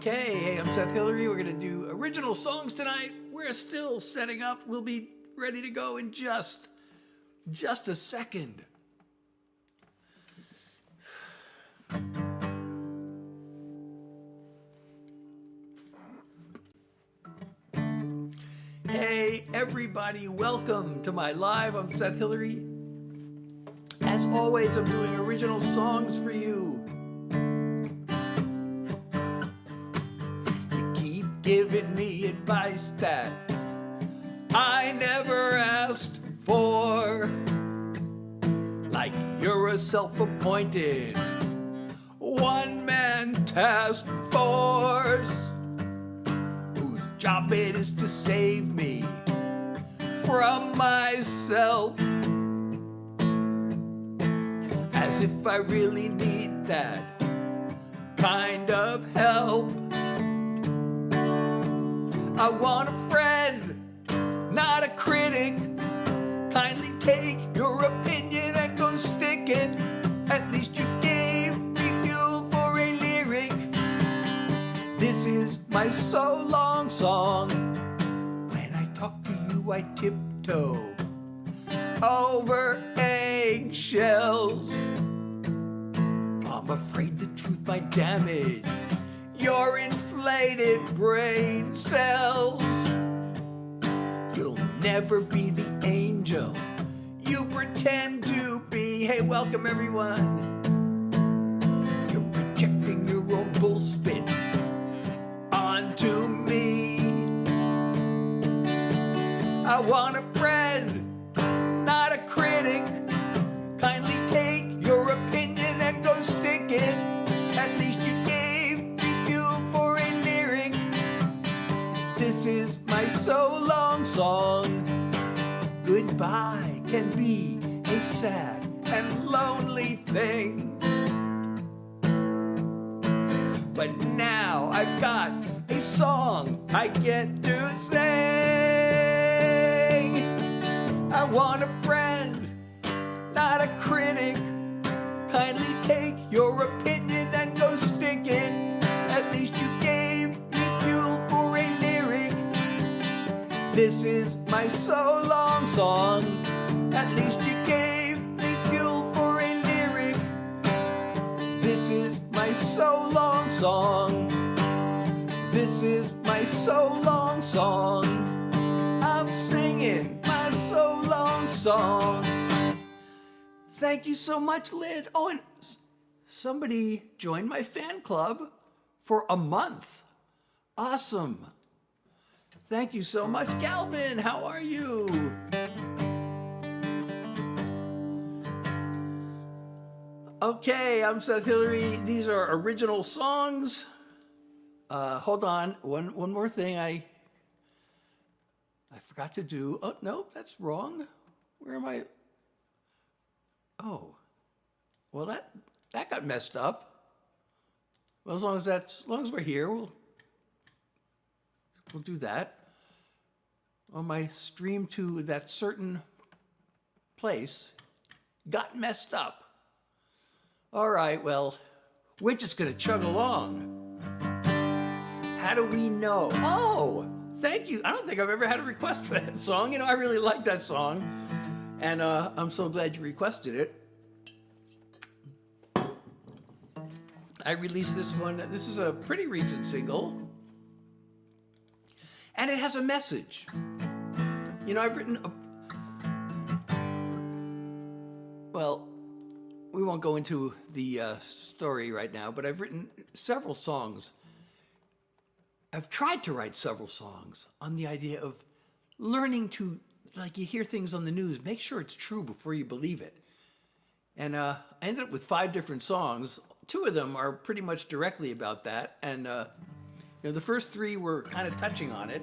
Okay, hey, I'm Seth Hillary. We're going to do original songs tonight. We're still setting up. We'll be ready to go in just a second. Hey, everybody, welcome to my live. I'm Seth Hillary. As always, I'm doing original songs for you. You keep giving me advice that I never asked for. Like you're a self-appointed one-man task force whose job it is to save me from myself. As if I really need that kind of help. I want a friend, not a critic. Kindly take your opinion and go stick it. At least you gave me fuel for a lyric. This is my so long song. When I talk to you, I tiptoe over eggshells. I'm afraid the truth might damage your inflated brain cells. You'll never be the angel you pretend to be. Hey, welcome everyone. You're projecting your own bullspit onto me. I want a friend, not a critic. Kindly take your opinion and go stick it. At least you gave me fuel for a lyric. This is my so long song. Goodbye can be a sad and lonely thing. But now I've got a song I get to sing. I want a friend, not a critic. Kindly take your opinion and go stick it. At least you gave me fuel for a lyric. This is my so long song. At least you gave me fuel for a lyric. This is my so long song. This is my so long song. I'm singing my so long song. Thank you so much, Lyd. Oh, and somebody joined my fan club for a month. Awesome. Thank you so much. Galvin, how are you? Okay, I'm Seth Hillary. These are original songs. Hold on, one more thing I forgot to do. Oh, no, that's wrong. Where am I? Oh, well, that got messed up. Well, as long as we're here, we'll do that. On my stream to that certain place got messed up. All right, well, we're just gonna chug along. How do we know? Oh, thank you. I don't think I've ever had a request for that song. You know, I really like that song. And I'm so glad you requested it. I released this one. This is a pretty recent single. And it has a message. You know, I've written well, we won't go into the story right now, but I've written several songs. I've tried to write several songs on the idea of learning to, like, you hear things on the news, make sure it's true before you believe it. And I ended up with 5 different songs. 2 of them are pretty much directly about that. And you know, the first 3 were kind of touching on it.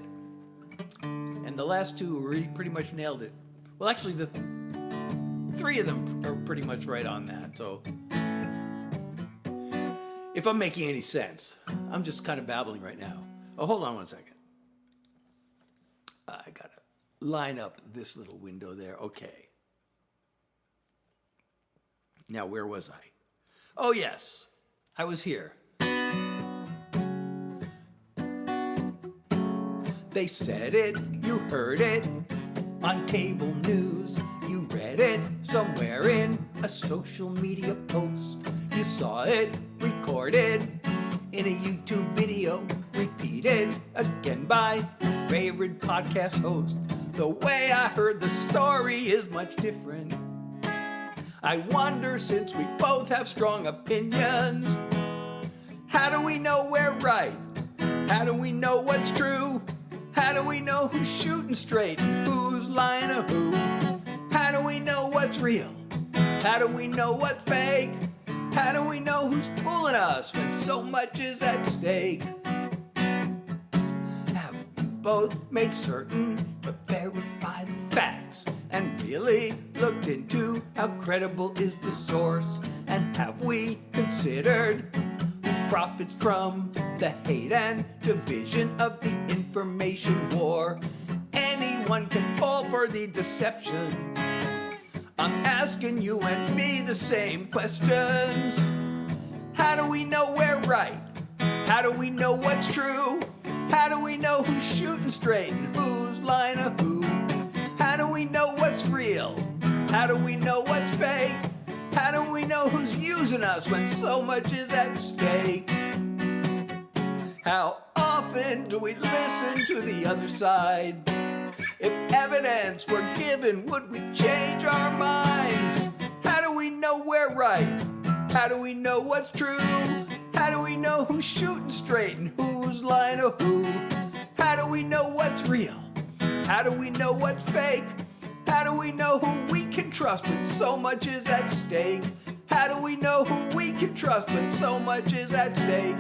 And the last 2 really pretty much nailed it. Well, actually, the 3 of them are pretty much right on that. So if I'm making any sense, I'm just kind of babbling right now. Oh, hold on one second. I gotta line up this little window there. Okay. Now, where was I? Oh, yes, I was here. They said it, you heard it on cable news. You read it somewhere in a social media post. You saw it recorded in a YouTube video, repeated again by your favorite podcast host. The way I heard the story is much different. I wonder, since we both have strong opinions, how do we know we're right? How do we know what's true? How do we know who's shooting straight and who's lying to who? How do we know what's real? How do we know what's fake? How do we know who's fooling us when so much is at stake? Have we both made certain to verify the facts and really looked into how credible is the source? And have we considered who profits from the hate and division of the information war? Anyone can fall for the deception. I'm asking you and me the same questions. How do we know we're right? How do we know what's true? How do we know who's shooting straight and who's lying to who? How do we know what's real? How do we know what's fake? How do we know who's using us when so much is at stake? How often do we listen to the other side? If evidence were given, would we change our minds? How do we know we're right? How do we know what's true? How do we know who's shooting straight and who's lying to who? How do we know what's real? How do we know what's fake? How do we know who we can trust when so much is at stake? How do we know who we can trust when so much is at stake?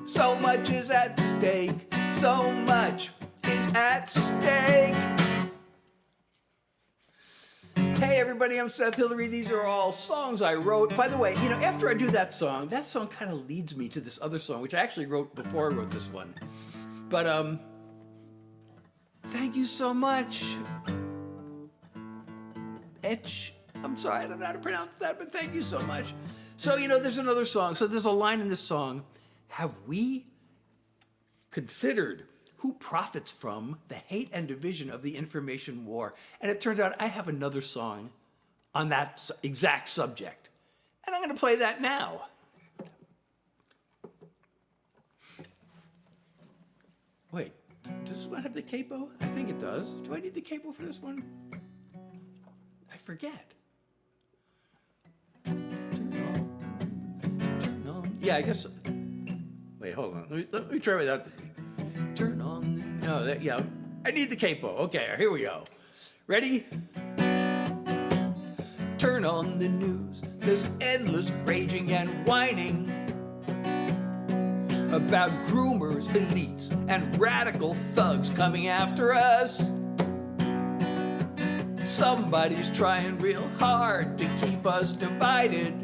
So much is at stake. So much is at stake. Hey everybody, I'm Seth Hillary. These are all songs I wrote. By the way, after I do that song kind of leads me to this other song, which I actually wrote before I wrote this one. But, thank you so much. I'm sorry, I don't know how to pronounce that, but thank you so much. So, there's another song. So there's a line in this song. Have we considered who profits from the hate and division of the information war? And it turns out I have another song on that exact subject. And I'm going to play that now. Wait, does this one have the capo? I think it does. Do I need the capo for this one? I forget. Turn on. Yeah, I guess. Wait, hold on. Let me try without the. Turn on the. No, yeah. I need the capo. Okay, here we go. Ready? Turn on the news. There's endless raging and whining about groomers, elites, and radical thugs coming after us. Somebody's trying real hard to keep us divided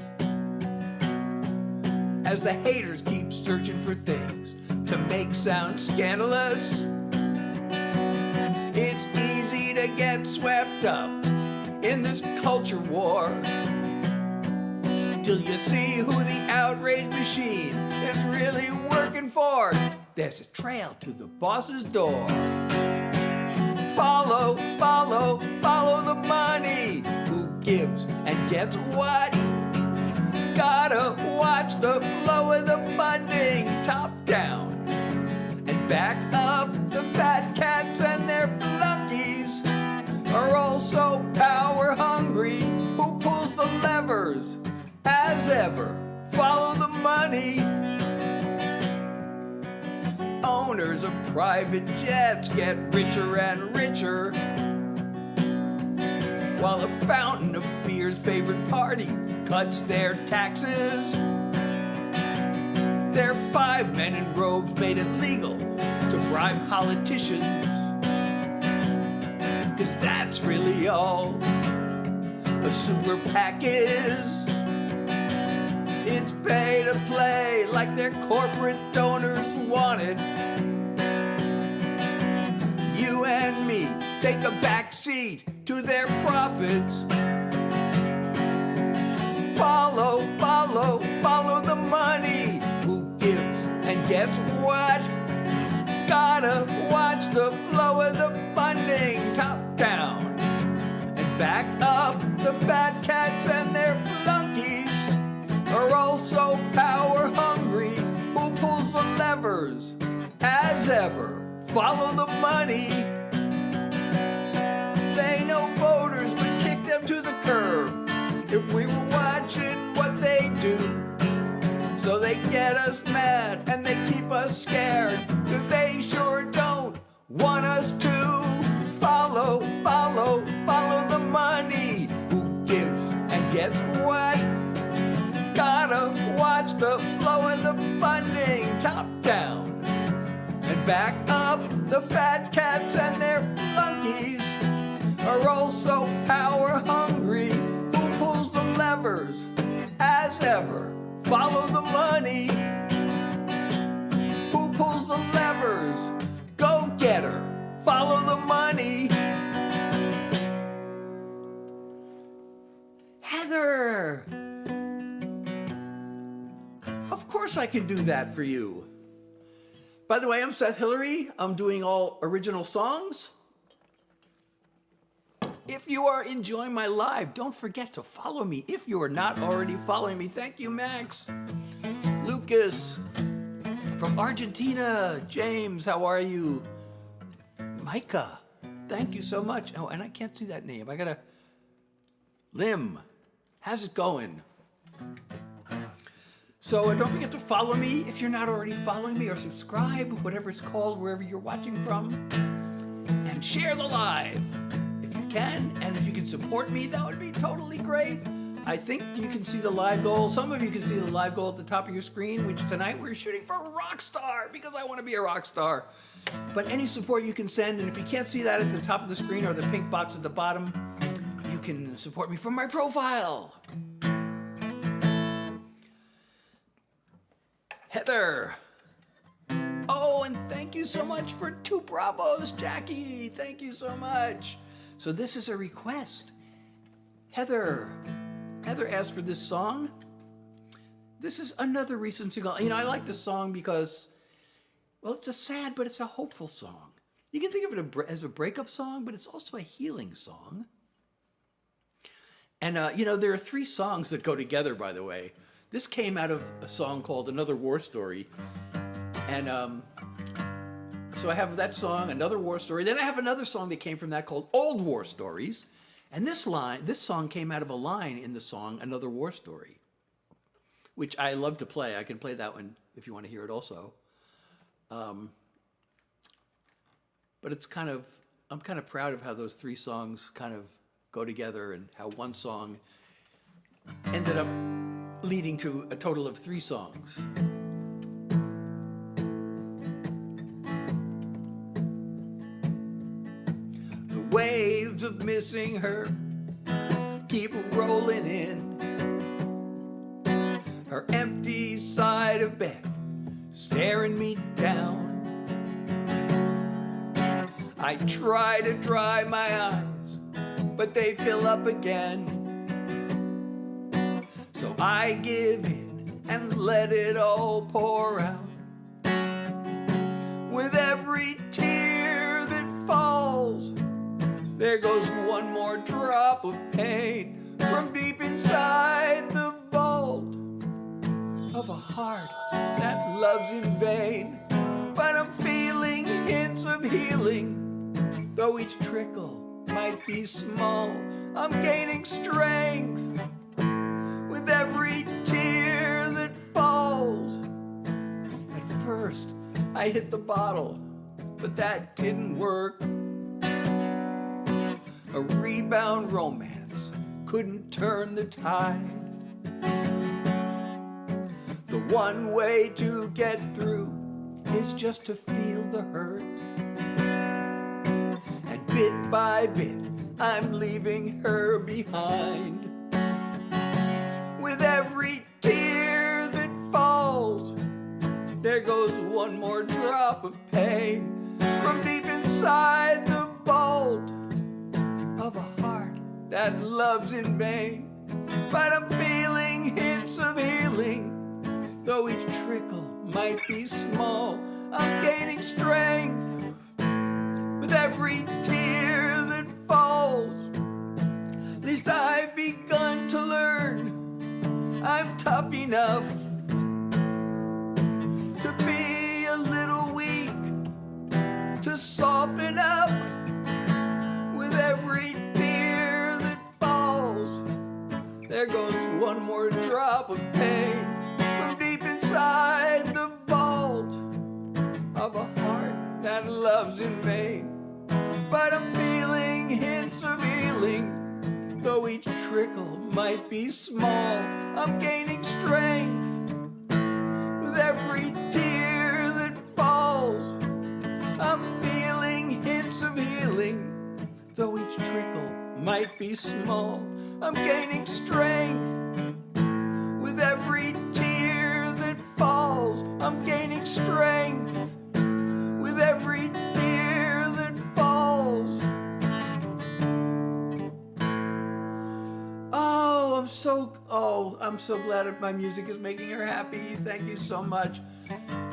as the haters keep searching for things to make sound scandalous. It's easy to get swept up in this culture war till you see who the outrage machine is really working for. There's a trail to the boss's door. Follow, follow, follow the money. Who gives and gets what? Gotta watch the flow of the funding, top down and back up. The fat cats and their flunkies are also power hungry. Who pulls the levers? As ever, follow the money. Owners of private jets get richer and richer, while a fountain of fear's favorite party cuts their taxes. Their 5 men in robes made it legal to bribe politicians, 'cause that's really all a super PAC is. It's pay to play like their corporate donors wanted. You and me take a back seat to their profits. Follow, follow, follow the money. Who gives and gets what? Gotta watch the flow of the funding, top down and back up. The fat cats and their flunkies are also power hungry. Who pulls the levers? As ever, follow the money. They know voters would kick them to the curb if we were watching what they do. So they get us mad and they keep us scared, 'cause they sure don't want us to follow the money. Who gives and gets what? Gotta watch the flow of the funding, top down and back up. The fat cats and their flunkies are also power hungry. Who pulls the levers? As ever, follow the money. Who pulls the levers? Go get her. Follow the money. Heather! Of course I can do that for you. By the way, I'm Seth Hillary. I'm doing all original songs. If you are enjoying my live, don't forget to follow me if you are not already following me. Thank you, Max. Lucas from Argentina. James, how are you? Micah, thank you so much. Oh, and I can't see that name. Lim, how's it going? So don't forget to follow me if you're not already following me, or subscribe, whatever it's called, wherever you're watching from. And share the live if you can, and if you can support me, that would be totally great. I think you can see the live goal. Some of you can see the live goal at the top of your screen, which tonight we're shooting for rock star, because I want to be a rock star. But any support you can send, and if you can't see that at the top of the screen or the pink box at the bottom, you can support me from my profile. Heather. Oh, and thank you so much for 2 bravos, Jackie. Thank you so much. So this is a request. Heather asked for this song. This is another recent single. You know, I like this song because, well, it's a sad, but it's a hopeful song. You can think of it as a breakup song, but it's also a healing song. And, you know, there are 3 songs that go together, by the way. This came out of a song called Another War Story. And so I have that song, Another War Story. Then I have another song that came from that called Old War Stories. And this song came out of a line in the song Another War Story, which I love to play. I can play that one if you want to hear it also. But it's I'm kind of proud of how those 3 songs kind of go together, and how one song ended up leading to a total of 3 songs. The waves of missing her keep rolling in. Her empty side of bed staring me down. I try to dry my eyes, but they fill up again. So I give in and let it all pour out. With every tear that falls, there goes one more drop of pain from deep inside the vault of a heart that loves in vain. But I'm feeling hints of healing, though each trickle might be small. I'm gaining strength with every tear that falls. At first, I hit the bottle, but that didn't work. A rebound romance couldn't turn the tide. The one way to get through is just to feel the hurt. And bit by bit, I'm leaving her behind. With every tear that falls, there goes one more drop of pain from deep inside the vault of a heart that loves in vain. But I'm feeling hints of healing, though each trickle might be small. I'm gaining strength with every tear that falls. At least I've begun to learn I'm tough enough to be a little weak, to soften up with every tear that falls. There goes one more drop of pain from deep inside the vault of a heart that loves in vain. But I'm feeling hints of healing, though each trickle might be small. I'm gaining strength with every tear that falls. I'm feeling hints of healing, though each trickle might be small. I'm gaining strength with every tear that falls. I'm gaining strength with every tear that falls. I'm so glad that my music is making her happy. Thank you so much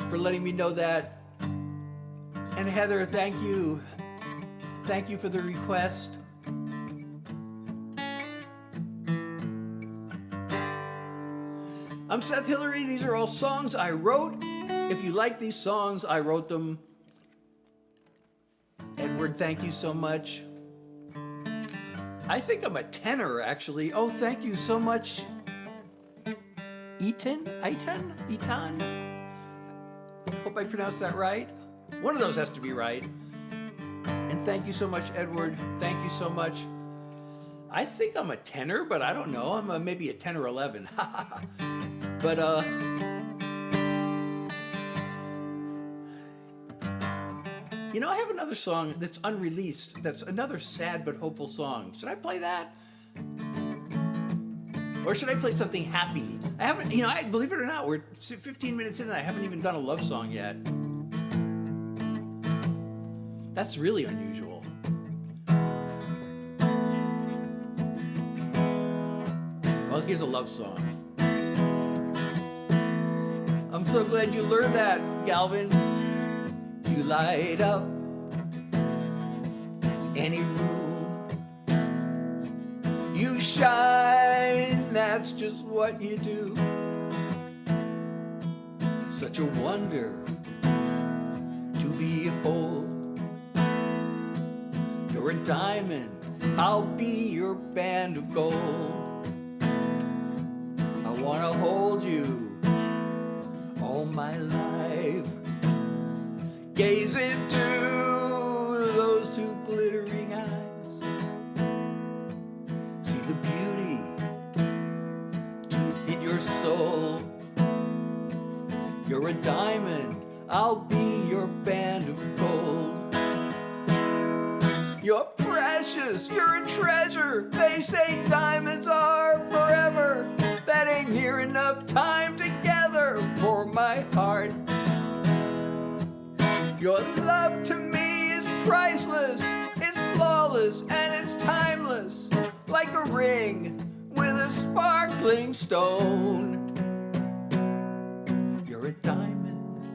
for letting me know that. And Heather, thank you. Thank you for the request. I'm Seth Hillary. These are all songs I wrote. If you like these songs, I wrote them. Edward, thank you so much. I think I'm a tenor, actually. Oh, thank you so much. Eaton? Hope I pronounced that right. One of those has to be right. And thank you so much, Edward. Thank you so much. I think I'm a tenor, but I don't know. I'm maybe a 10 or 11. But, you know, I have another song that's unreleased. That's another sad but hopeful song. Should I play that? Or should I play something happy? I haven't, you know, believe it or not, we're 15 minutes in and I haven't even done a love song yet. That's really unusual. Well, here's a love song. I'm so glad you learned that, Galvin. You light up any room. You shine, that's just what you do. Such a wonder to behold. You're a diamond, I'll be your band of gold. I wanna hold you all my life. Gaze into those two glittering eyes. See the beauty in your soul. You're a diamond, I'll be your band of gold. You're precious, you're a treasure. They say diamonds are forever. That ain't near enough time together for my heart. Your love to me is priceless, it's flawless and it's timeless, like a ring with a sparkling stone. You're a diamond,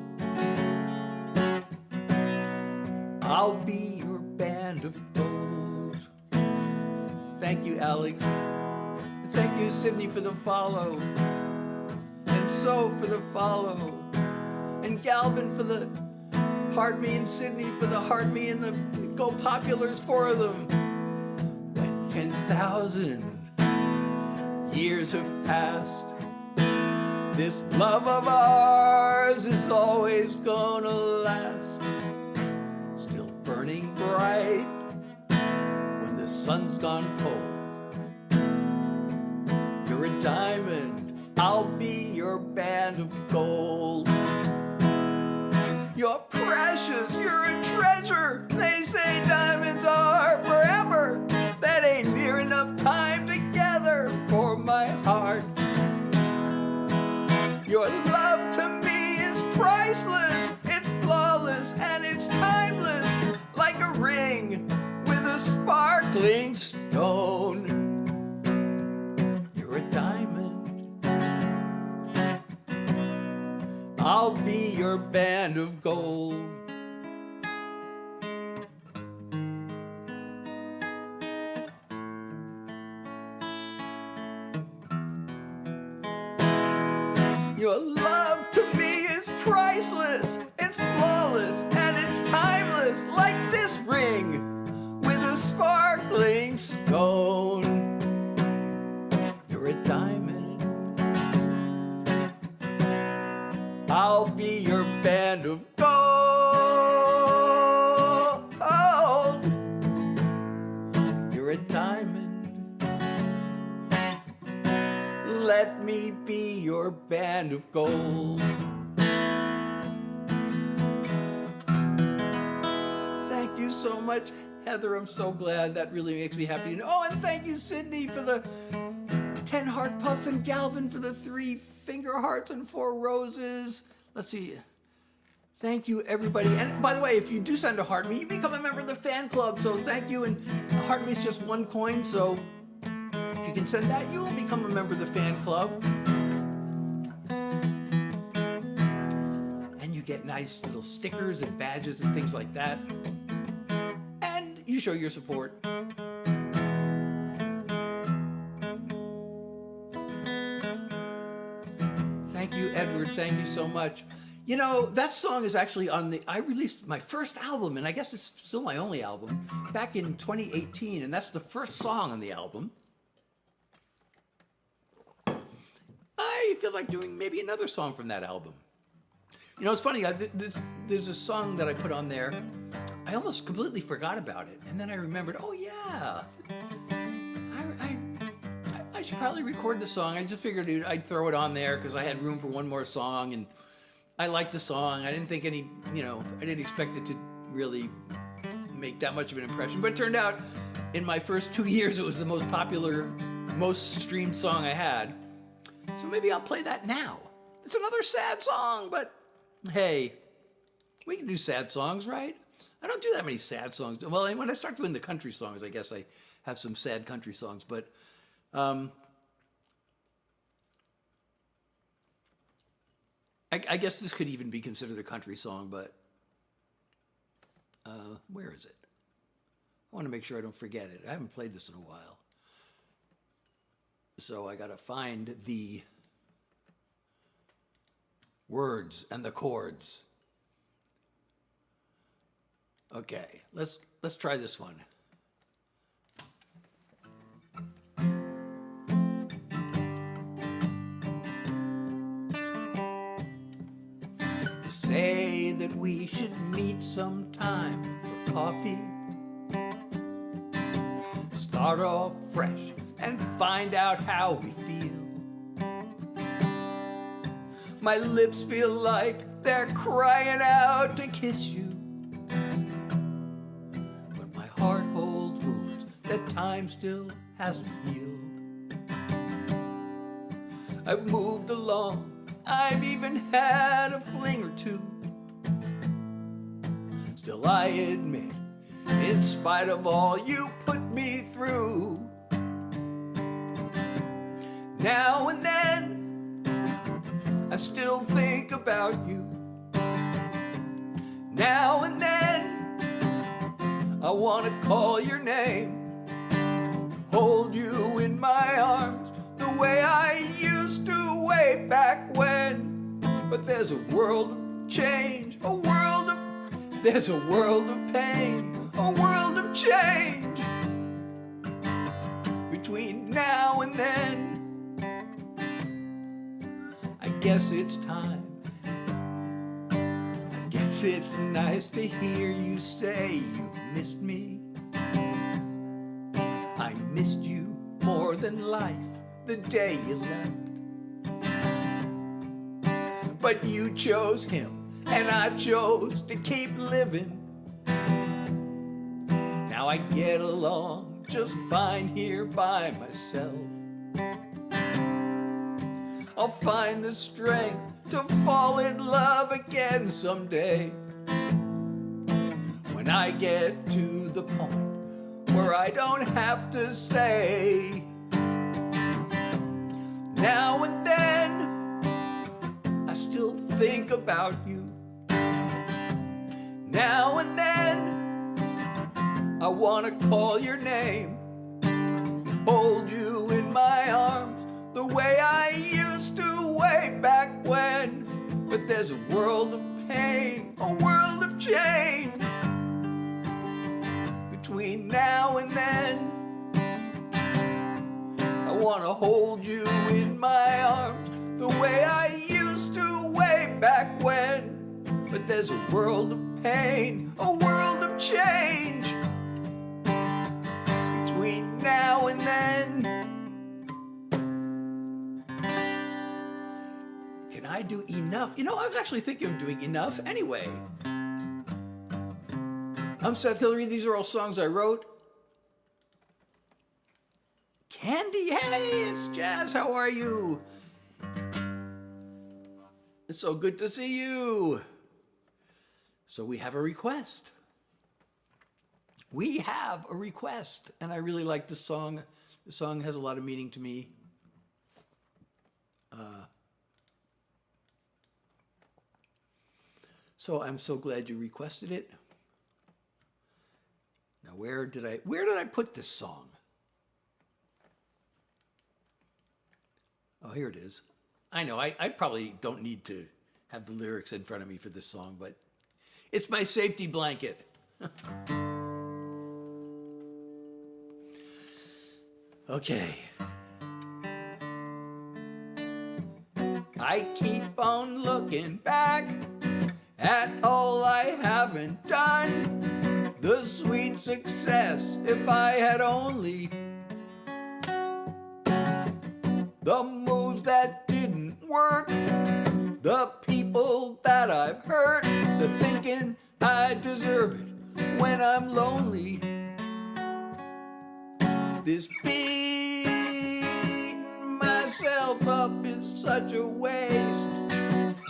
I'll be your band of gold. Thank you, Alex. Thank you, Sydney, for the follow. And So for the follow. And Galvin for the heart me, and Sydney for the heart me, and the Go Populars, 4 of them. When 10,000 years have passed, this love of ours is always gonna last. Still burning bright when the sun's gone cold. You're a diamond, I'll be your band of gold. You're precious, you're a treasure. They say diamonds are forever. That ain't near enough time together for my heart. Your love to me is priceless, it's flawless and it's timeless, like a ring with a sparkling stone. You're a diamond, be your band of gold. Your love to me is priceless, it's flawless, and it's timeless, like this ring with a sparkling stone. You're a diamond, I'll be your band of gold. You're a diamond, let me be your band of gold. Thank you so much, Heather. I'm so glad. That really makes me happy. Oh, and thank you, Sydney, for the 10 heart puffs, and Galvin for the 3 finger hearts and 4 roses. Let's see. Thank you, everybody. And by the way, if you do send a heart me, you become a member of the fan club. So thank you. And a heart me is just 1 coin. So if you can send that, you will become a member of the fan club. And you get nice little stickers and badges and things like that. And you show your support. Thank you, Edward. Thank you so much. You know, that song is actually on I released my first album, and I guess it's still my only album, back in 2018, and that's the first song on the album. I feel like doing maybe another song from that album. You know, it's funny, there's a song that I put on there, I almost completely forgot about it, and then I remembered, oh yeah, I should probably record the song. I just figured I'd throw it on there because I had room for one more song, and I liked the song. I didn't think I didn't expect it to really make that much of an impression, but it turned out in my first 2 years, it was the most popular, most streamed song I had. So maybe I'll play that now. It's another sad song, but hey, we can do sad songs, right? I don't do that many sad songs. Well, when I start doing the country songs, I guess I have some sad country songs, but I guess this could even be considered a country song, but where is it? I want to make sure I don't forget it. I haven't played this in a while. So I got to find the words and the chords. Okay, let's try this one. Say that we should meet sometime for coffee. Start off fresh and find out how we feel. My lips feel like they're crying out to kiss you, but my heart holds wounds that time still hasn't healed. I've moved along, I've even had a fling or two. Still I admit, in spite of all you put me through, now and then I still think about you. Now and then I want to call your name, hold you in my arms the way I used to way back when. But there's a world of change, there's a world of pain, a world of change between now and then. I guess it's time. I guess it's nice to hear you say you missed me. I missed you more than life the day you left. But you chose him and I chose to keep living. Now I get along just fine here by myself. I'll find the strength to fall in love again someday, when I get to the point where I don't have to say. Now and then I still think about you. Now and then, I want to call your name, hold you in my arms the way I used to way back when. But there's a world of pain, a world of change between now and then. I want to hold you in my arms the way I used to way back when. But there's a world of pain, a world of change between now and then. Can I do enough? You know, I was actually thinking of doing enough anyway. I'm Seth Hillary. These are all songs I wrote. Candy, hey, it's Jazz. How are you? It's so good to see you. So we have a request. We have a request, and I really like this song. The song has a lot of meaning to me. So I'm so glad you requested it. Now, where did I put this song? Oh, here it is. I know, I probably don't need to have the lyrics in front of me for this song, but it's my safety blanket. Okay. I keep on looking back at all I haven't done. The sweet success, if I had only. The moves that didn't work, the people that I've hurt, the thinking I deserve it when I'm lonely. This beating myself up is such a waste.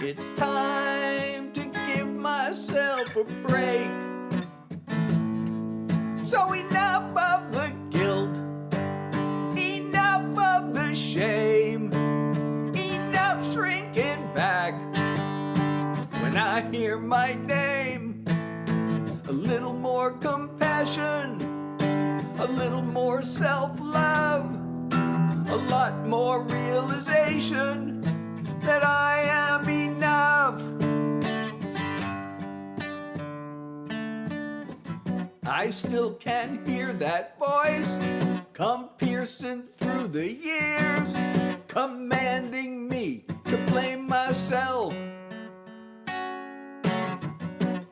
It's time to give myself a break. So enough of the guilt, enough of the shame, enough shrinking back when I hear my name. A little more compassion, a little more self-love, a lot more realization that I am enough. I still can hear that voice come piercing through the years, commanding me to blame myself.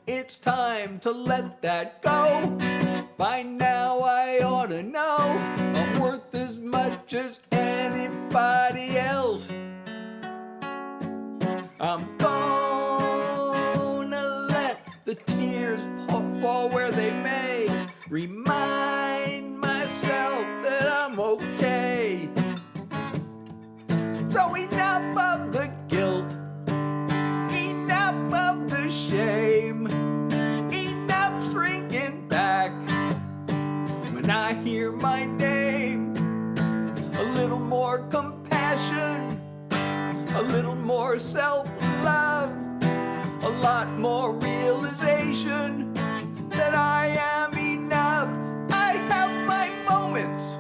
It's time to let that go. By now I ought to know I'm worth as much as anybody else. I'm gonna let the tears fall where they may, remind myself that I'm okay. So enough of the guilt, enough of the shame, enough shrinking back when I hear my name. A little more compassion, a little more self-love, a lot more realization that I am enough. I have my moments,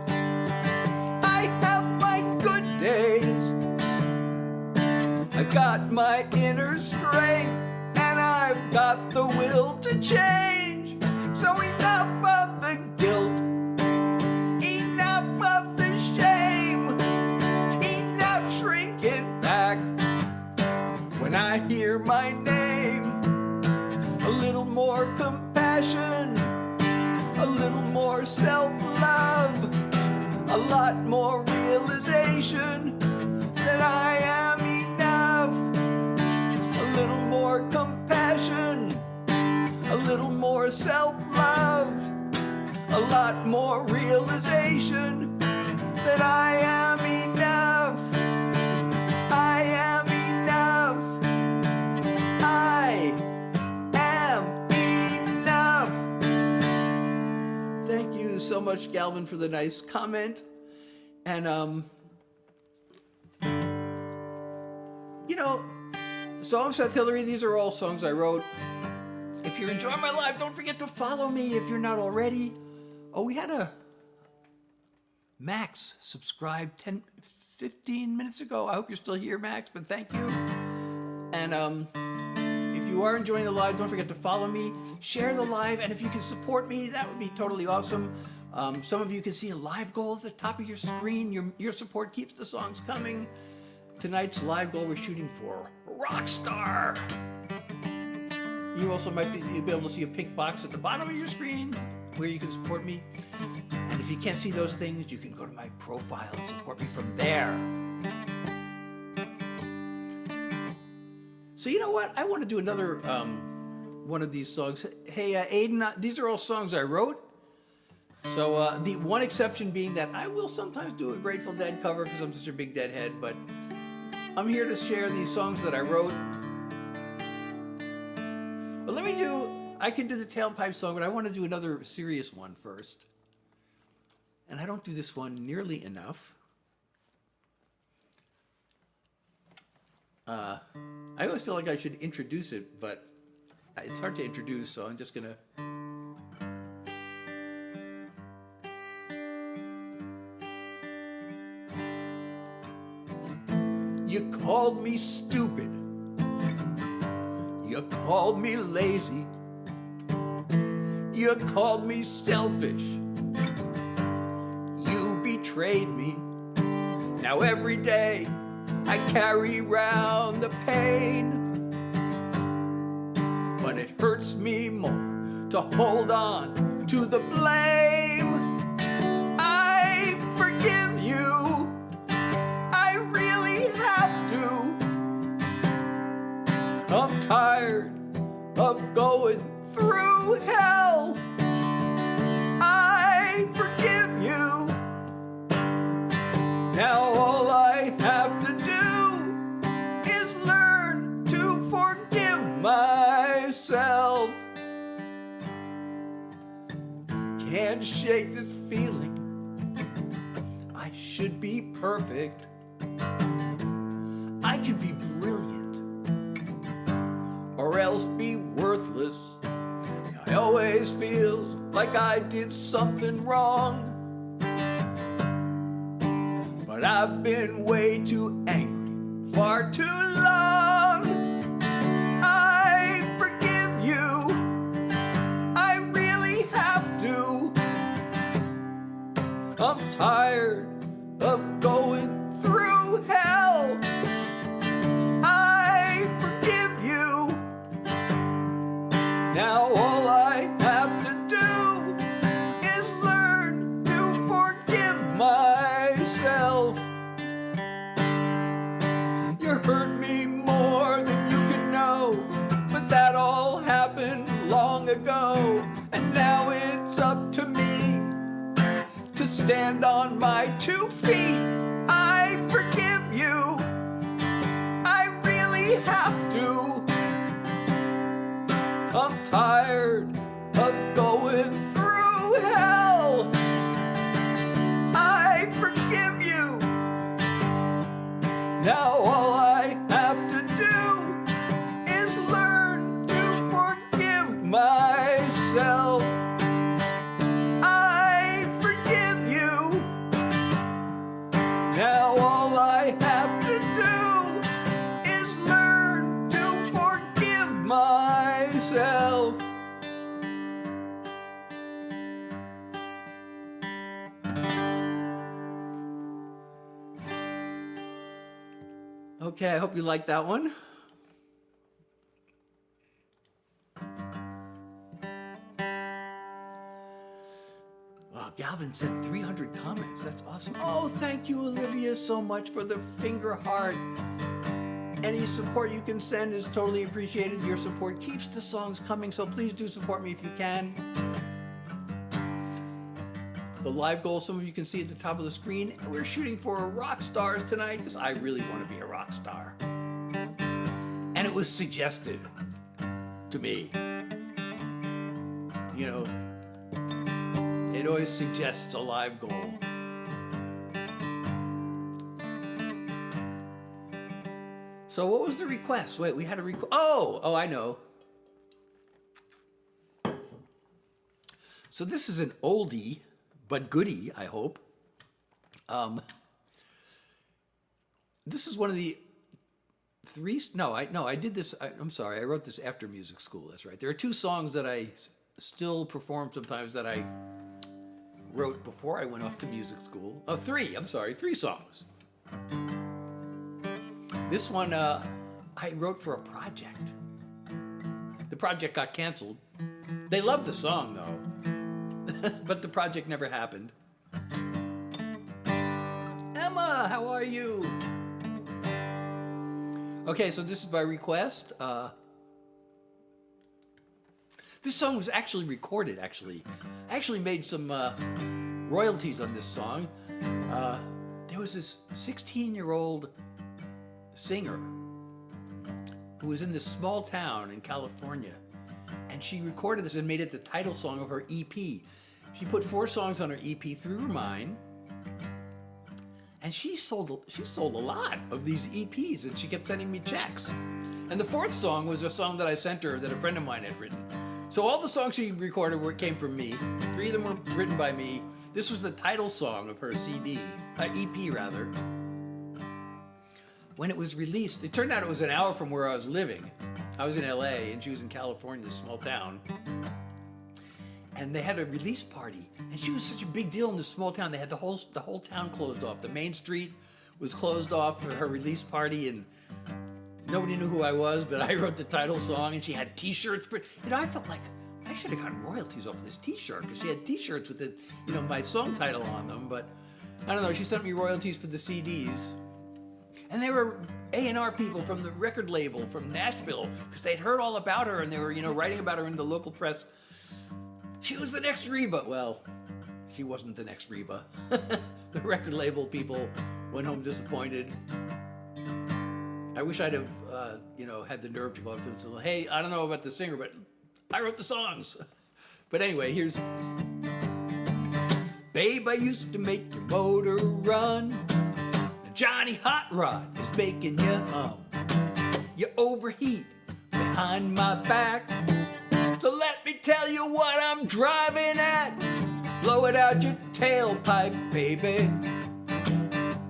I have my good days. I've got my inner strength, and I've got the will to change. So enough of the guilt, enough of the shame, enough shrinking back when I hear my name. A little more compassion, a little more self-love, a lot more realization that I am enough. A little more compassion, a little more self-love, a lot more realization that I am enough. I am enough. I am enough. Thank you so much, Galvin, for the nice comment. And So I'm Seth Hillary. These are all songs I wrote. If you're enjoying my live, don't forget to follow me if you're not already. Oh, we had a Max subscribe 15 minutes ago. I hope you're still here, Max, but thank you. And if you are enjoying the live, don't forget to follow me, share the live, and if you can support me, that would be totally awesome. Some of you can see a live goal at the top of your screen. Your support keeps the songs coming. Tonight's live goal, we're shooting for Rockstar. You also might be able to see a pink box at the bottom of your screen where you can support me. And if you can't see those things, you can go to my profile and support me from there. So you know what? I want to do another one of these songs. Hey, Aiden, these are all songs I wrote. So the one exception being that I will sometimes do a Grateful Dead cover because I'm such a big Deadhead, but I'm here to share these songs that I wrote. But I can do the Tailpipe song, but I want to do another serious one first. And I don't do this one nearly enough. I always feel like I should introduce it, but it's hard to introduce, so I'm just gonna. You called me stupid. You called me lazy. You called me selfish. You betrayed me. Now every day I carry round the pain. But it hurts me more to hold on to the blame. I forgive you. I really have to. I'm tired of going through hell. I forgive you. Now all I have to do is learn to forgive myself. Can't shake this feeling. I should be perfect. I could be brilliant or else be worthless. I always feel like I did something wrong. But I've been way too angry, far too long. I forgive you. I really have to. I'm tired of going through hell. I forgive you. Now all I have to do is learn to forgive myself. You hurt me more than you can know, but that all happened long ago. And now it's up to me to stand on my 2 feet. I forgive you. I really have to. I'm tired of going through hell. I forgive you. Now all I have to do is learn to forgive myself. I forgive you. Now all I have to do is learn to forgive myself. Okay, I hope you liked that one. Wow, Galvin sent 300 comments. That's awesome. Oh, thank you, Olivia, so much for the finger heart. Any support you can send is totally appreciated. Your support keeps the songs coming, so please do support me if you can. The live goal, some of you can see at the top of the screen. We're shooting for rock stars tonight because I really want to be a rock star. And it was suggested to me. You know, it always suggests a live goal. So what was the request? Wait, we had a request. Oh, I know. So this is an oldie, but goodie, I hope. This is one of the three. I did this. I'm sorry, I wrote this after music school. That's right. There are two songs that I still perform sometimes that I wrote before I went off to music school. Oh, three. I'm sorry, three songs. This one I wrote for a project. The project got canceled. They loved the song though, but the project never happened. Emma, how are you? Okay, so this is by request. This song was actually recorded, I actually made some royalties on this song. There was this 16-year-old singer who was in this small town in California, and she recorded this and made it the title song of her EP. She put 4 songs on her EP through Remind, and she sold a lot of these EPs, and she kept sending me checks. And the 4th song was a song that I sent her that a friend of mine had written. So all the songs she recorded came from me. 3 of them were written by me. This was the title song of her CD, EP rather. When it was released, it turned out it was an hour from where I was living. I was in LA and she was in California, this small town. And they had a release party, and she was such a big deal in this small town. They had the whole town closed off. The main street was closed off for her release party, and nobody knew who I was, but I wrote the title song, and she had T-shirts. I felt like I should have gotten royalties off of this T-shirt because she had T-shirts with my song title on them. But I don't know. She sent me royalties for the CDs, and they were A&R people from the record label from Nashville because they'd heard all about her, and they were writing about her in the local press. She was the next Reba. Well, she wasn't the next Reba. The record label people went home disappointed. I wish I'd have, had the nerve to go up to them and say, hey, I don't know about the singer, but I wrote the songs. But anyway, here's... Babe, I used to make your motor run. Johnny Hot Rod is making you hum. You overheat behind my back. So let me tell you what I'm driving at. Blow it out your tailpipe, baby.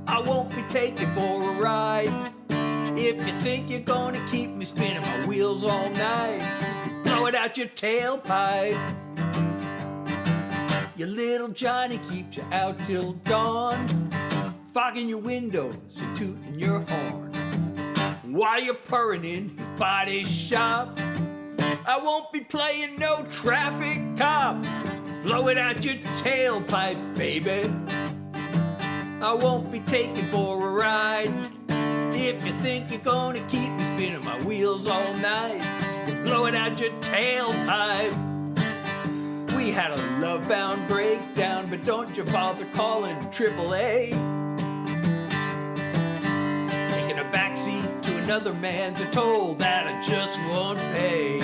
I won't be taking for a ride. If you think you're gonna keep me spinning my wheels all night, blow it out your tailpipe. Your little Johnny keeps you out till dawn, fogging your windows and tooting your horn. While you're purring in his body shop, I won't be playing no traffic cop. Blow it out your tailpipe, baby. I won't be taking for a ride. If you think you're gonna keep me spinning my wheels all night, blow it out your tailpipe. We had a love-bound breakdown, but don't you bother calling AAA. Taking a backseat to another man's a toll that I just won't pay.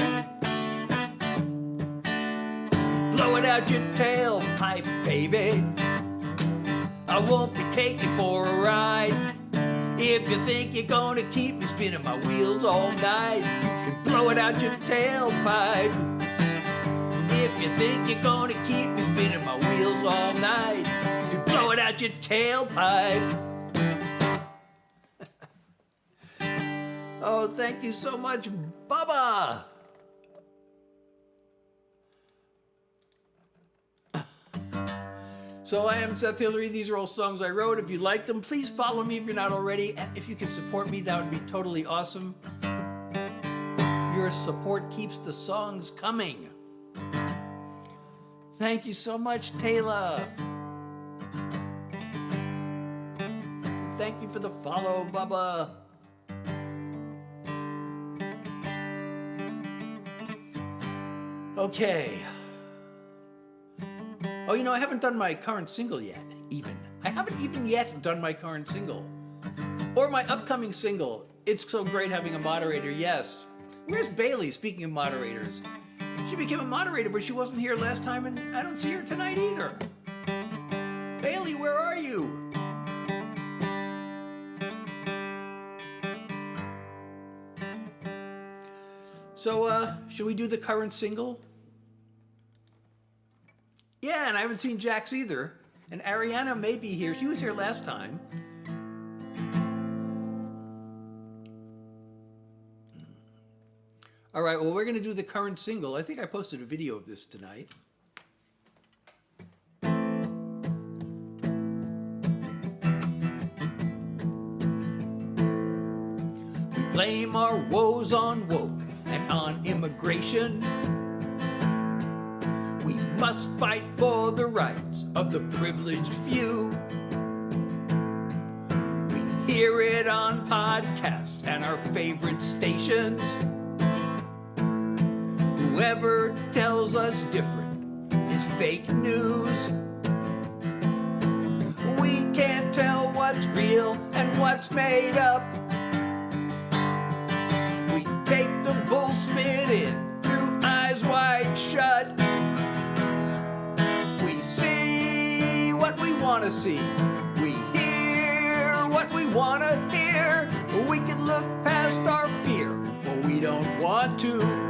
Blow it out your tailpipe, baby. I won't be taking for a ride. If you think you're gonna keep me spinning my wheels all night, you can blow it out your tailpipe. If you think you're gonna keep me spinning my wheels all night, you can blow it out your tailpipe. Oh, thank you so much, Bubba. So I am Seth Hillary. These are all songs I wrote. If you like them, please follow me if you're not already. And if you can support me, that would be totally awesome. Your support keeps the songs coming. Thank you so much, Taylor. Thank you for the follow, Bubba. Okay. Oh, I haven't done my current single yet, I haven't even yet done my current single. Or my upcoming single, It's So Great Having a Moderator, yes. Where's Bailey, speaking of moderators? She became a moderator, but she wasn't here last time, and I don't see her tonight either. Bailey, where are you? So, should we do the current single? Yeah, and I haven't seen Jax either. And Ariana may be here. She was here last time. All right, well, we're going to do the current single. I think I posted a video of this tonight. We blame our woes on woke and on immigration. We must fight for the rights of the privileged few. We hear it on podcasts and our favorite stations. Whoever tells us different is fake news. We can't tell what's real and what's made up. We take the bull spit in through eyes wide shut. We see what we want to see. We hear what we want to hear. We can look past our fear, but we don't want to.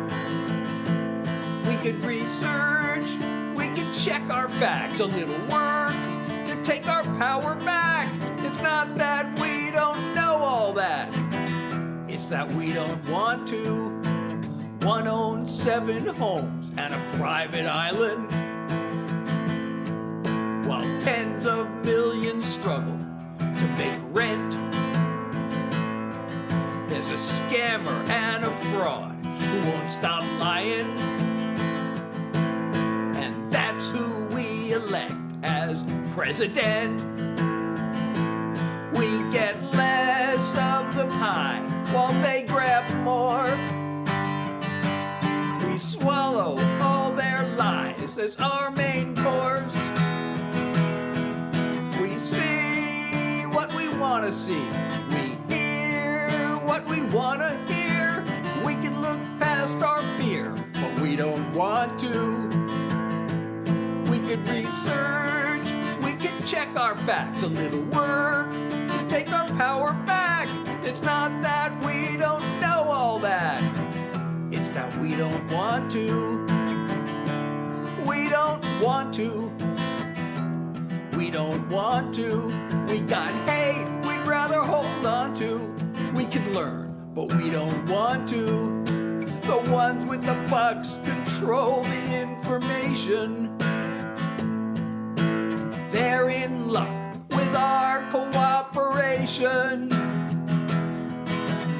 We could research, we could check our facts, a little work to take our power back. It's not that we don't know all that, it's that we don't want to. One owns 7 homes and a private island, while tens of millions struggle to make rent. There's a scammer and a fraud who won't stop lying. Who we elect as president. We get less of the pie while they grab more. We swallow all their lies as our main course. We see what we want to see. We hear what we want to hear. We can look past our fear, but we don't want to. We could research, we could check our facts, a little work to take our power back. It's not that we don't know all that, it's that we don't want to. We don't want to. We don't want to. We got hate we'd rather hold on to. We can learn, but we don't want to. The ones with the bucks control the information. They're in luck with our cooperation.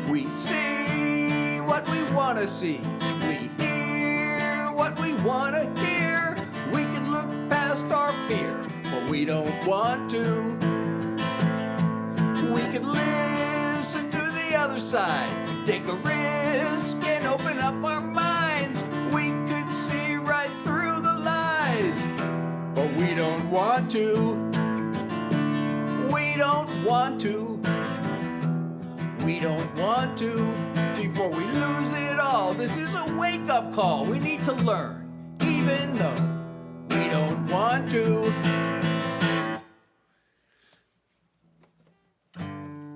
We see what we want to see. We hear what we want to hear. We can look past our fear, but we don't want to. We can listen to the other side, take a risk and open up our minds. We could see right through the lies, but we don't want to. We don't want to. We don't want to. Before we lose it all, this is a wake-up call. We need to learn, even though we don't want to.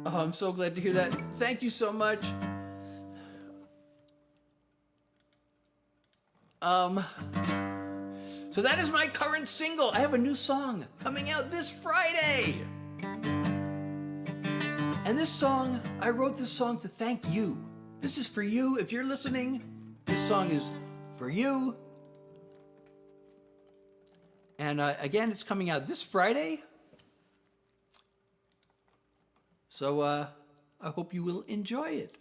Oh, I'm so glad to hear that. Thank you so much. So that is my current single. I have a new song coming out this Friday. And this song, I wrote this song to thank you. This is for you. If you're listening, this song is for you. And again, it's coming out this Friday. So I hope you will enjoy it.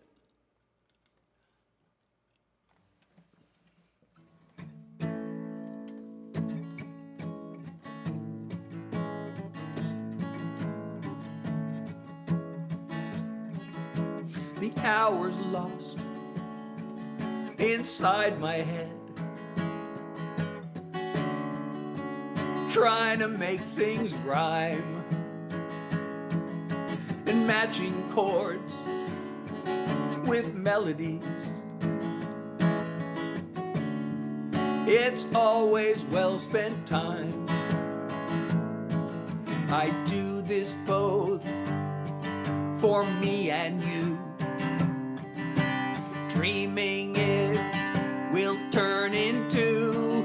The hours lost inside my head, trying to make things rhyme and matching chords with melodies. It's always well spent time. I do this both for me and you, dreaming it will turn into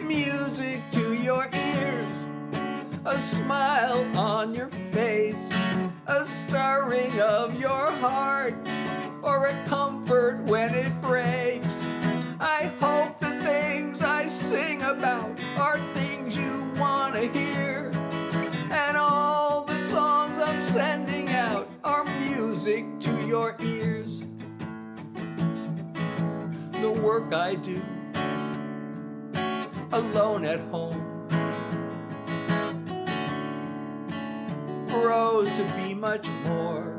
music to your ears, a smile on your face, a stirring of your heart, or a comfort when it breaks. I hope the things I sing about are things you want to hear, and all the songs I'm sending out are music to your ears. The work I do alone at home grows to be much more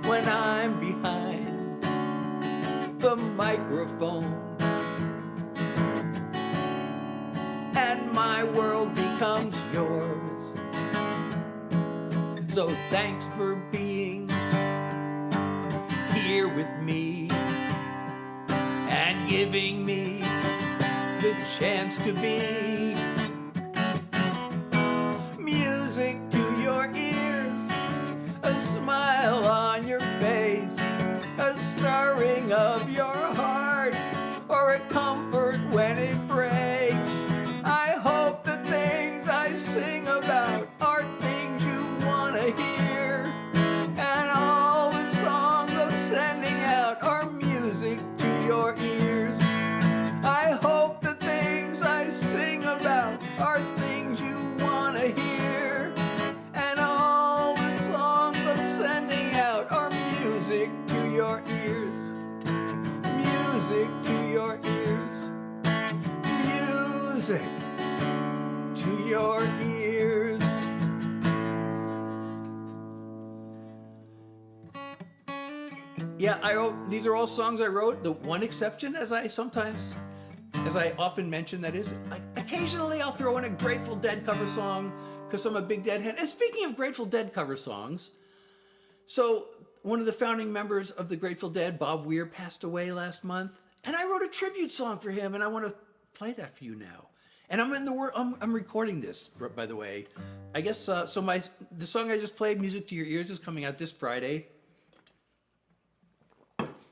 when I'm behind the microphone, and my world becomes yours. So thanks for being here with me and giving me the chance to be music to your ears, a smile on your face, a stirring of your heart, or a comfort when it breaks. I hope the things I sing about are things you want to hear, and all the songs I'm sending out are music to your ears. I hope the things I sing about are things you want to hear, and all the songs I'm sending out are music to your ears. Music to your ears. Music to your ears. Yeah, these are all songs I wrote. The one exception, as I often mention, that is, occasionally I'll throw in a Grateful Dead cover song because I'm a big Deadhead. And speaking of Grateful Dead cover songs, so one of the founding members of the Grateful Dead, Bob Weir, passed away last month, and I wrote a tribute song for him, and I want to play that for you now. And I'm recording this, by the way. I guess the song I just played, Music to Your Ears, is coming out this Friday.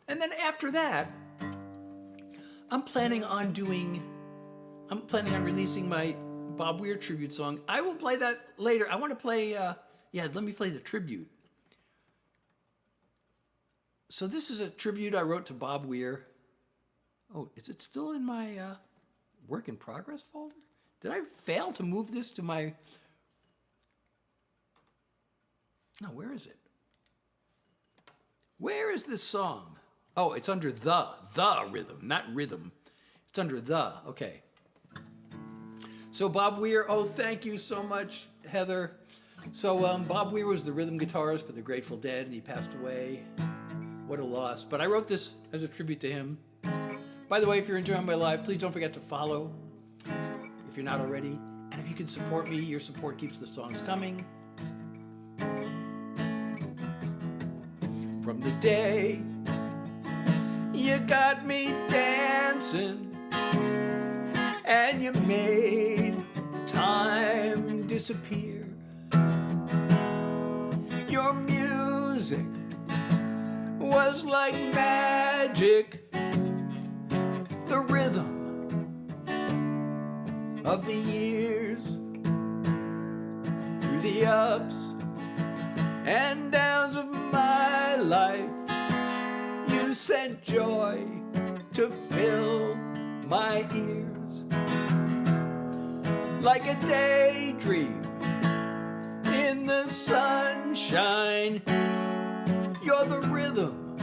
And then after that, I'm planning on releasing my Bob Weir tribute song. I will play that later. I want to play, let me play the tribute. So this is a tribute I wrote to Bob Weir. Oh, is it still in my work in progress folder? Did I fail to move this to my... No, where is it? Where is this song? Oh, it's under the rhythm, not rhythm. It's under the, okay. So Bob Weir, oh, thank you so much, Heather. So Bob Weir was the rhythm guitarist for the Grateful Dead, and he passed away. What a loss. But I wrote this as a tribute to him. By the way, if you're enjoying my live, please don't forget to follow if you're not already. And if you can support me, your support keeps the songs coming. From the day you got me dancing and you made time disappear, your music was like magic, the rhythm of the years, through the ups and downs of my life. You sent joy to fill my ears, like a daydream in the sunshine. You're the rhythm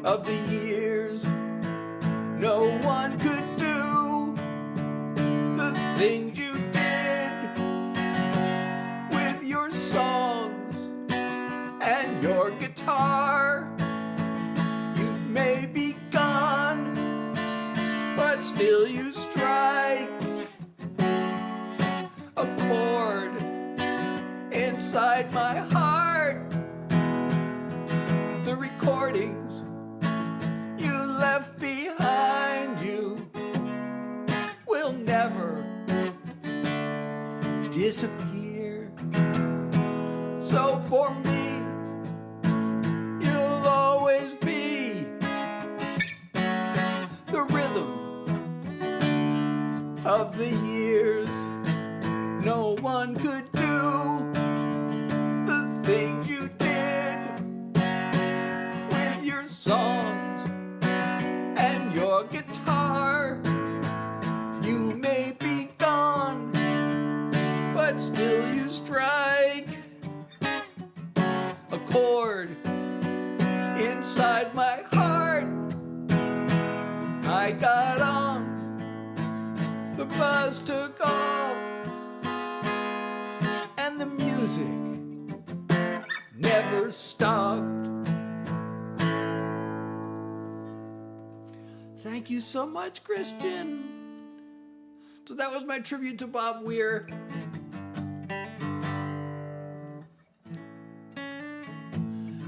of the years. No one could do the things you did with your songs and your guitar. You may be gone, but still you strike a chord inside my heart. The recordings you left behind you will never disappear. So for me, of the years. No one could do the things you did with your songs and your guitar. You may be gone, but still you strike a chord inside my heart. I got on, the bus took off, and the music never stopped. Thank you so much, Christian. So that was my tribute to Bob Weir.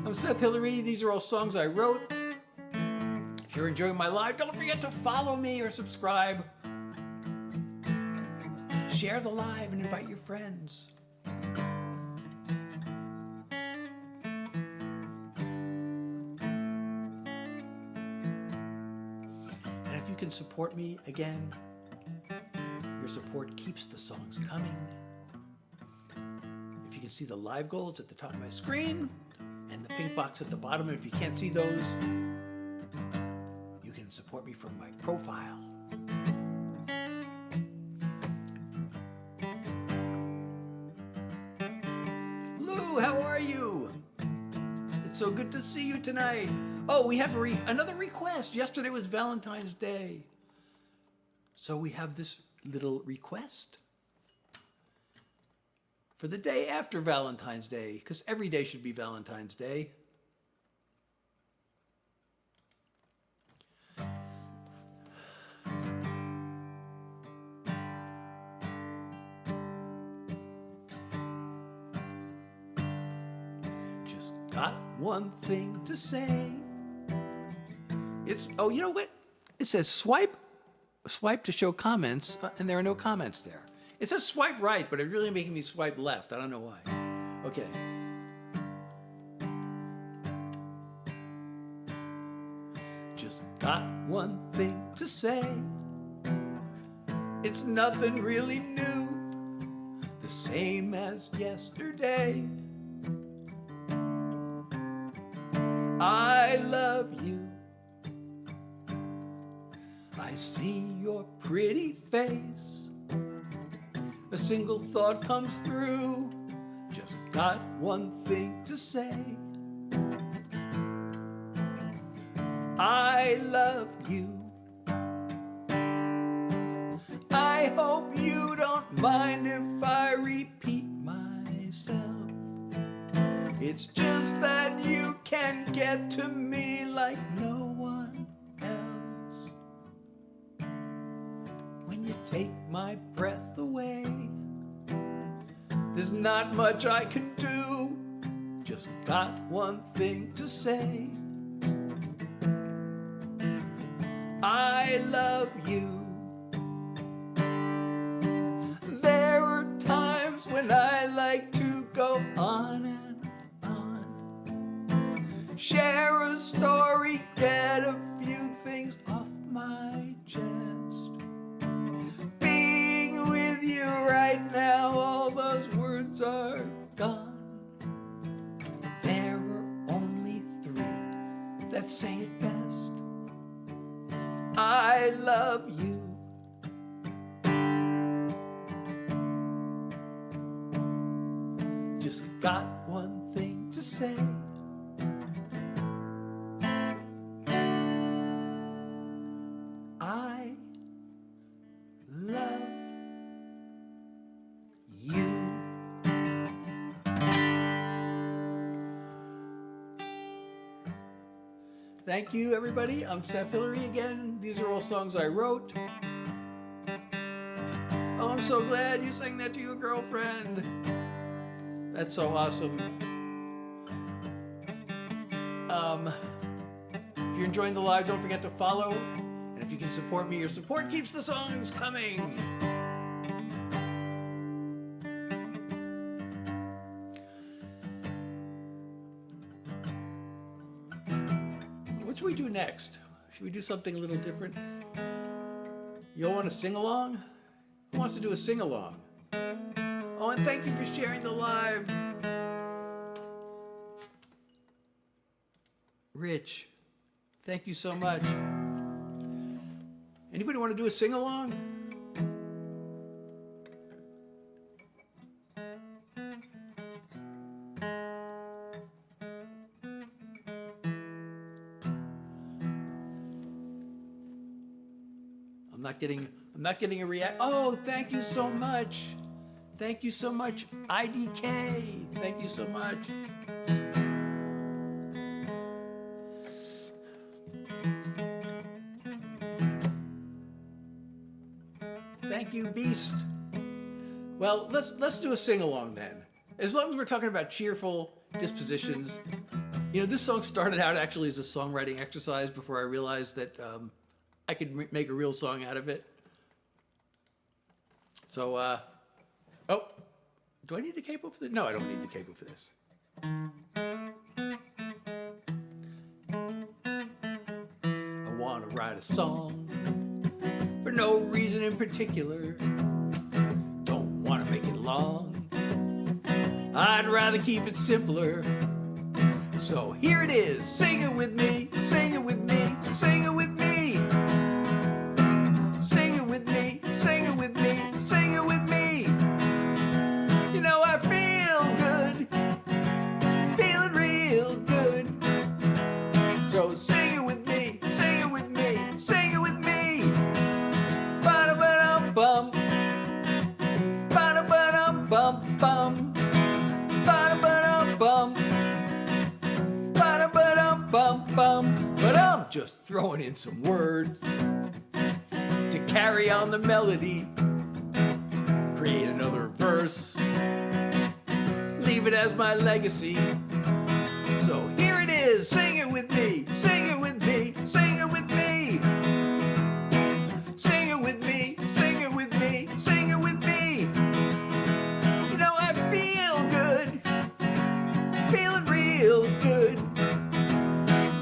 I'm Seth Hillary. These are all songs I wrote. If you're enjoying my live, don't forget to follow me or subscribe. Share the live and invite your friends. And if you can support me again, your support keeps the songs coming. If you can see the live goals at the top of my screen and the pink box at the bottom, and if you can't see those, you can support me from my profile. Lou, how are you? It's so good to see you tonight. Oh, we have another request. Yesterday was Valentine's Day. So we have this little request for the day after Valentine's Day, because every day should be Valentine's Day. Just got one thing to say. Oh, you know what? It says swipe to show comments, and there are no comments there. It says swipe right, but it's really making me swipe left. I don't know why. Okay. Just got one thing to say. It's nothing really new, the same as yesterday. I love you. I see your pretty face. A single thought comes through. Just got one thing to say. I love you. I hope you don't mind if I repeat myself. It's just that you can get to me like no one else. When you take my breath away, there's not much I can do. Just got one thing to say. I love you. There are times when I like to go on and on, share a story, get a few things off my chest. Being with you right now, all those words are gone. There are only three that say it best. I love you. Just got one thing to say. I love you. Thank you, everybody. I'm Seth Hillary again. These are all songs I wrote. Oh, I'm so glad you sang that to your girlfriend. That's so awesome. If you're enjoying the live, don't forget to follow. And if you can support me, your support keeps the songs coming. What should we do next? Should we do something a little different? You all want to sing along? Who wants to do a sing-along? Oh, and thank you for sharing the live. Rich, thank you so much. Anybody want to do a sing-along? I'm not getting a react. Oh, thank you so much. Thank you so much, IDK. Thank you so much. Thank you, Beast. Well, let's do a sing-along then. As long as we're talking about cheerful dispositions. You know, this song started out actually as a songwriting exercise before I realized that I could make a real song out of it. So, oh, do I need the capo for this? No, I don't need the capo for this. I want to write a song for no reason in particular. Don't want to make it long. I'd rather keep it simpler. So here it is. Sing it with me. Sing it with me. Sing it with me. Sing it with me. Sing it with me. Sing it with me. You know I feel good. Feeling real good. So sing it with me. Sing it with me. Sing it with me. Ba-da-ba-dum-bum. Ba-da-ba-dum-bum-bum. Ba-da-ba-dum-bum. Ba-da-ba-dum-bum-bum. But I'm just throwing in some words to carry on the melody. Create another verse. Leave it as my legacy. So here it is. Sing it with me. Sing it with me. Sing it with me. Sing it with me. Sing it with me. Sing it with me. You know I feel good. Feeling real good.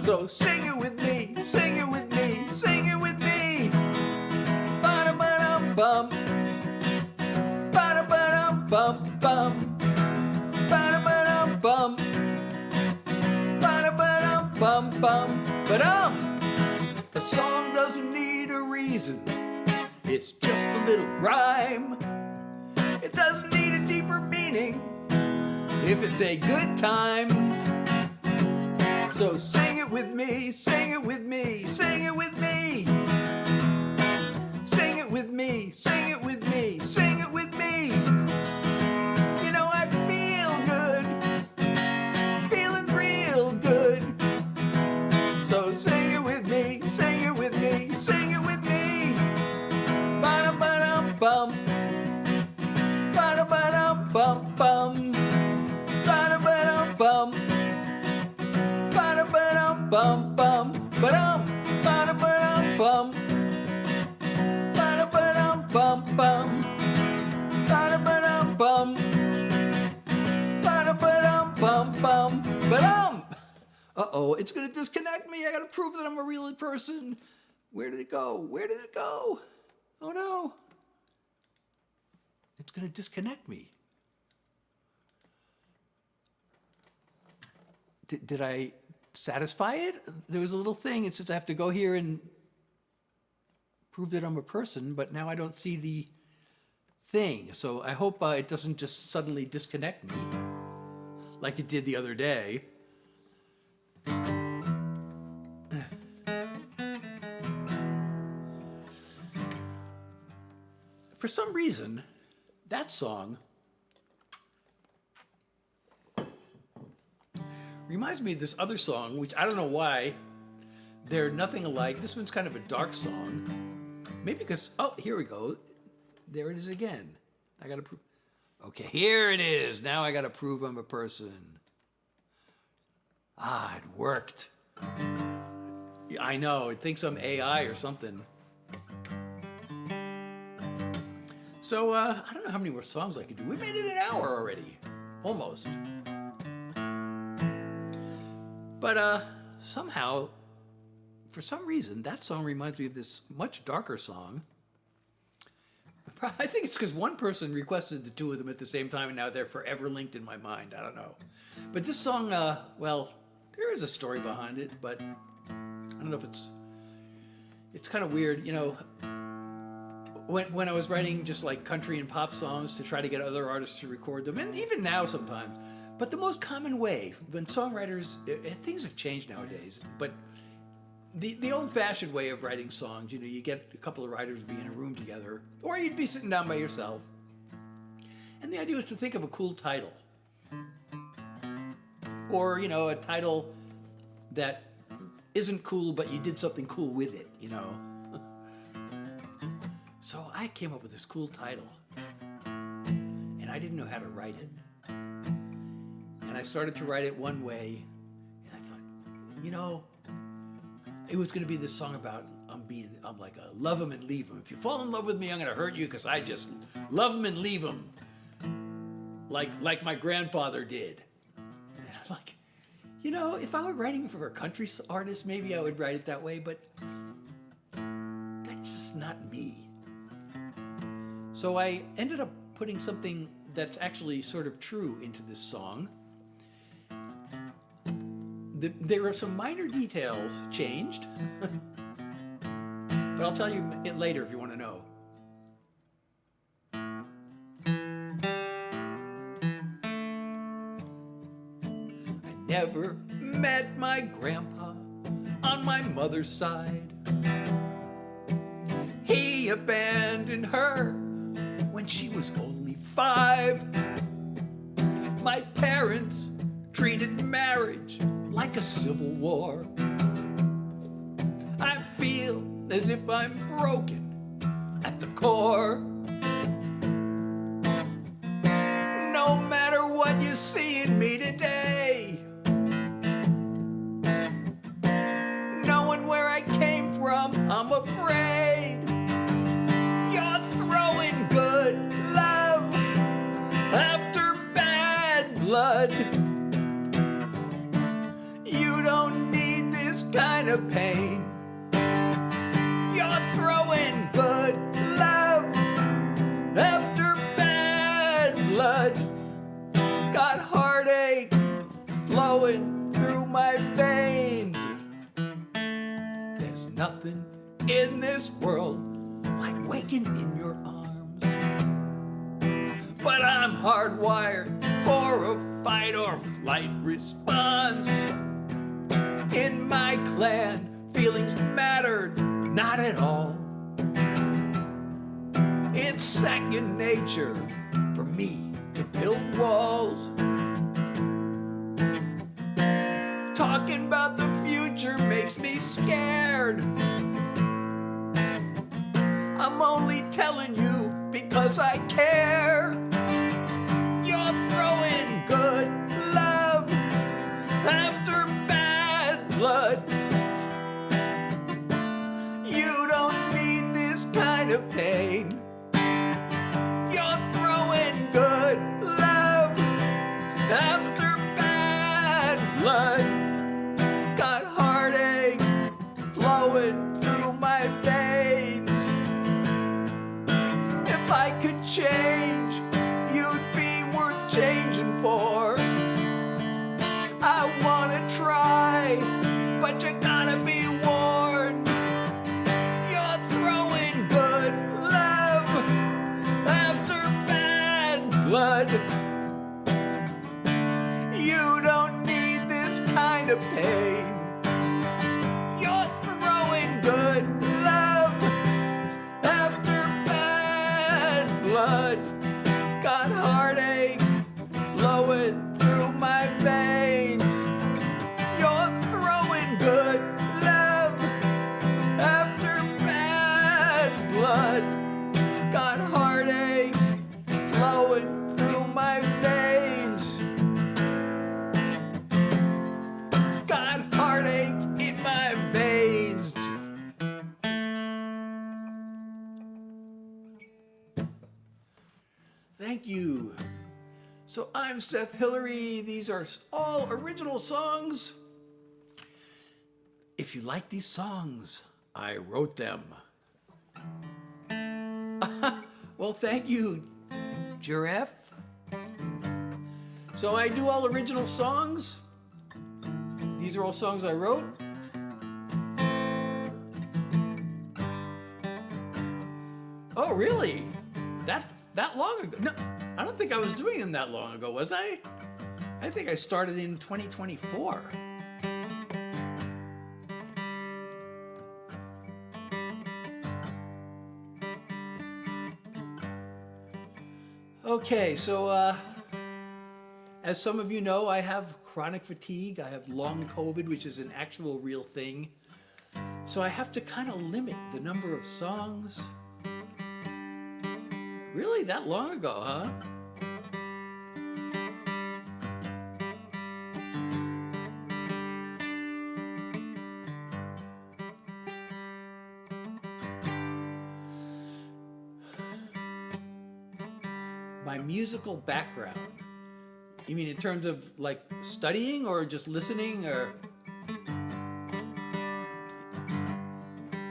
So sing it with me. Sing it with me. Sing it with me. Ba-da-ba-dum-bum. Ba-da-ba-dum-bum-bum. Ba-da-ba-dum-bum. Ba-da-ba-dum-bum-bum. But the song doesn't need a reason. It's just a little rhyme. It doesn't need a deeper meaning if it's a good time. So sing it with me. Sing it with me. Sing it with me. Sing it with me. Sing it with me. Sing it with me. You know I feel good. Feeling real good. So sing it with me. Sing it with me. Sing it with me. Ba-da-ba-dum-bum. Ba-da-ba-dum-bum-bum. Ba-da-ba-dum-bum. Ba-da-ba-dum-bum-bum. Ba-dum. Ba-da-ba-dum-bum. Ba-da-ba-dum-bum-bum. Ba-da-ba-dum-bum. Ba-da-ba-dum-bum-bum. Ba-dum. Uh-oh, it's gonna disconnect me. I gotta prove that I'm a real person. Where did it go? Where did it go? Oh no. It's gonna disconnect me. Did I satisfy it? There was a little thing. It says I have to go here and prove that I'm a person, but now I don't see the thing. So I hope it doesn't just suddenly disconnect me like it did the other day. For some reason, that song reminds me of this other song, which I don't know why they're nothing alike. This one's kind of a dark song. Maybe because, oh, here we go. There it is again. I gotta prove. Okay, here it is. Now I gotta prove I'm a person. Ah, it worked. I know, it thinks I'm AI or something. So, I don't know how many more songs I could do. We made it an hour already. Almost. But somehow, for some reason, that song reminds me of this much darker song I think it's because one person requested the two of them at the same time, and now they're forever linked in my mind. I don't know. But this song, well, there is a story behind it, but I don't know if it's kind of weird. You know, when I was writing just like country and pop songs to try to get other artists to record them, and even now sometimes, but the most common way when songwriters, things have changed nowadays, but the old-fashioned way of writing songs, you know, you get a couple of writers to be in a room together, or you'd be sitting down by yourself, and the idea was to think of a cool title, or, you know, a title that isn't cool, but you did something cool with it, you know. So I came up with this cool title, and I didn't know how to write it. And I started to write it one way, and I thought, you know, it was going to be this song about I'm like a love 'em and leave 'em. If you fall in love with me, I'm going to hurt you because I just love 'em and leave 'em, like my grandfather did. And I'm like, you know, if I were writing for a country artist, maybe I would write it that way, but that's just not me. So I ended up putting something that's actually sort of true into this song. There are some minor details changed, but I'll tell you it later if you want to know. I never met my grandpa on my mother's side. He abandoned her when she was only 5. My parents treated marriage like a civil war. I feel as if I'm broken at the core. No matter what you see in me today, knowing where I came from, I'm afraid you're throwing good love after bad blood. You don't need this kind of pain. You're throwing good love after bad blood. Got heartache flowing through my veins. There's nothing in this world like waking in your arms. But I'm hardwired for a fight or flight response. In my clan, feelings mattered not at all. It's second nature for me to build walls. Talking about the future makes me scared. I'm only telling you because I care. You're throwing good love after bad blood. You don't need this kind of pain. You're throwing good love after bad blood. Got heartache flowing through my veins. If I could change, you'd be worth changing for. I wanna try, but you gotta be warned. You're throwing good love after bad blood. You don't need this kind of pain. You're throwing good love after bad blood. Got heartache flowing through my veins. You're throwing good love after bad blood. Got heartache flowing through my veins. Got heartache in my veins. Thank you. So I'm Seth Hillary. These are all original songs. If you like these songs, I wrote them. Well, thank you, Giraffe. So I do all original songs. These are all songs I wrote. Oh, really? That long ago? No, I don't think I was doing them that long ago, was I? I think I started in 2024. Okay, so as some of you know, I have chronic fatigue. I have long COVID, which is an actual real thing. So I have to kind of limit the number of songs. Really? That long ago, huh? My musical background. You mean in terms of like studying or just listening or?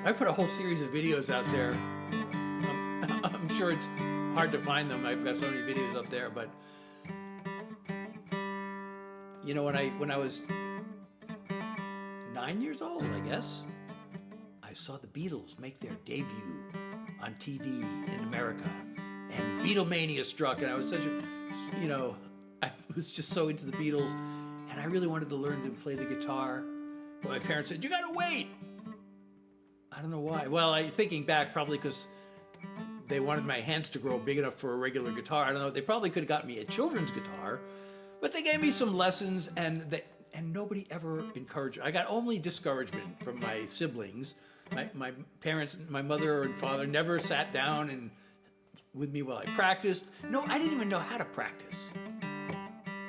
I put a whole series of videos out there. I'm sure it's hard to find them. I've got so many videos up there, but you know, when I was 9 years old, I guess, I saw the Beatles make their debut on TV in America, and Beatlemania struck, and I was such a, you know, I was just so into the Beatles, and I really wanted to learn to play the guitar. But my parents said, "You gotta wait." I don't know why. Well, thinking back, probably because they wanted my hands to grow big enough for a regular guitar. I don't know. They probably could have got me a children's guitar, but they gave me some lessons, and nobody ever encouraged. I got only discouragement from my siblings. My parents, my mother and father, never sat down and with me while I practiced. No, I didn't even know how to practice.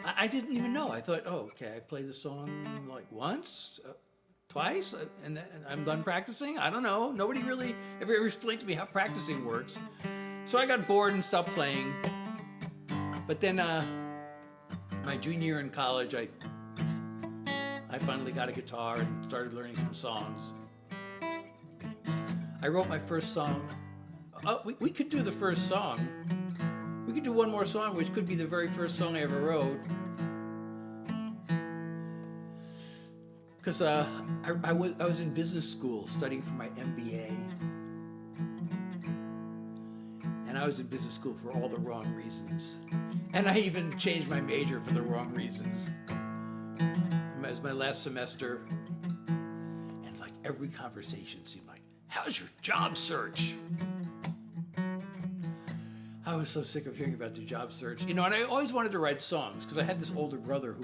I didn't even know. I thought, oh, okay, I play the song like once. Twice, and then I'm done practicing? I don't know. Nobody really ever explained to me how practicing works. So I got bored and stopped playing. But then my junior year in college, I finally got a guitar and started learning some songs. I wrote my first song. We could do the first song. We could do one more song, which could be the very first song I ever wrote. Because I was in business school studying for my MBA, and I was in business school for all the wrong reasons, and I even changed my major for the wrong reasons. It was my last semester, and it's like every conversation seemed like, "How's your job search?" I was so sick of hearing about the job search, you know. And I always wanted to write songs because I had this older brother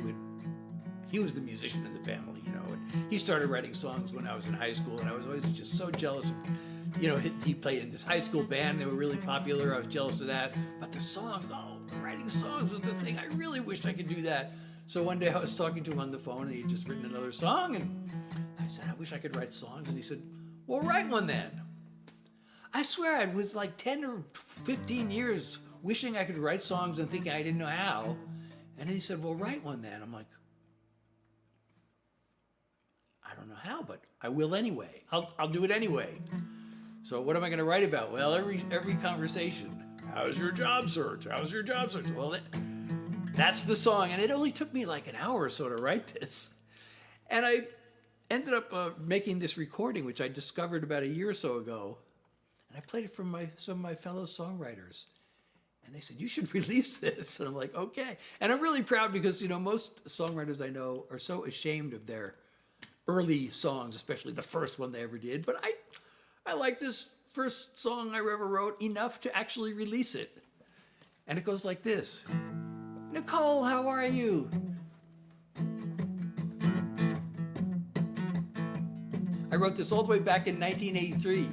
he was the musician in the family, you know, and he started writing songs when I was in high school, and I was always just so jealous of, you know, he played in this high school band. They were really popular. I was jealous of that. But the songs, writing songs was the thing. I really wished I could do that. So one day I was talking to him on the phone, and he had just written another song, and I said, "I wish I could write songs." And he said, "Well, write one then." I swear I was like 10 or 15 years wishing I could write songs and thinking I didn't know how. And then he said, "Well, write one then." I'm like, I don't know how, but I will anyway. I'll do it anyway. So what am I going to write about? Well, every conversation. How's your job search? How's your job search? Well, that's the song. And it only took me like an hour or so to write this. And I ended up making this recording, which I discovered about a year or so ago. And I played it for some of my fellow songwriters. And they said, "You should release this." And I'm like, okay. And I'm really proud because, you know, most songwriters I know are so ashamed of their early songs, especially the first one they ever did. But I like this first song I ever wrote enough to actually release it. And it goes like this. "Nicole, how are you? I wrote this all the way back in 1983.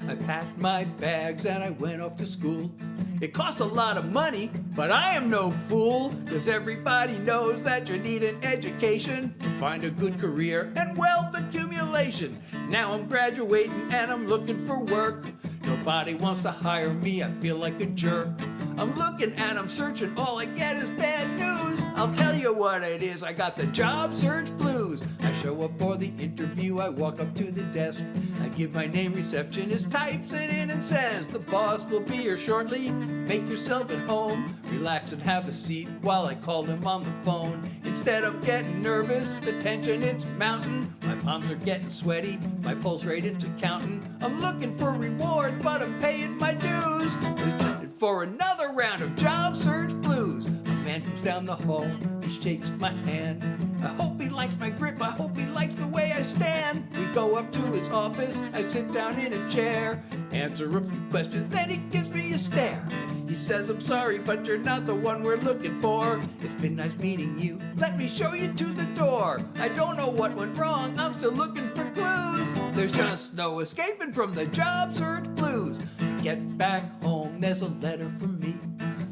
I packed my bags and I went off to school. It costs a lot of money, but I am no fool, 'cause everybody knows that you need an education to find a good career and wealth accumulation. Now I'm graduating and I'm looking for work. Nobody wants to hire me, I feel like a jerk. I'm looking and I'm searching, all I get is bad news. I'll tell you what it is, I got the job search blues. I show before the interview, I walk up to the desk. I give my name, receptionist types it in and says, the boss will be here shortly. Make yourself at home, relax and have a seat while I call him on the phone. Instead of getting nervous, the tension it's mounting. My palms are getting sweaty, my pulse rate it's counting. I'm looking for rewards, but I'm paying my dues. For another round of job search blues. A man comes down the hall, he shakes my hand. I hope he likes my grip, I hope he likes the way I stand. We go up to his office, I sit down in a chair, answer a few questions, then he gives me a stare. He says, I'm sorry, but you're not the one we're looking for. It's been nice meeting you, let me show you to the door. I don't know what went wrong, I'm still looking for clues. There's just no escaping from the job search blues. To get back home, there's a letter from me.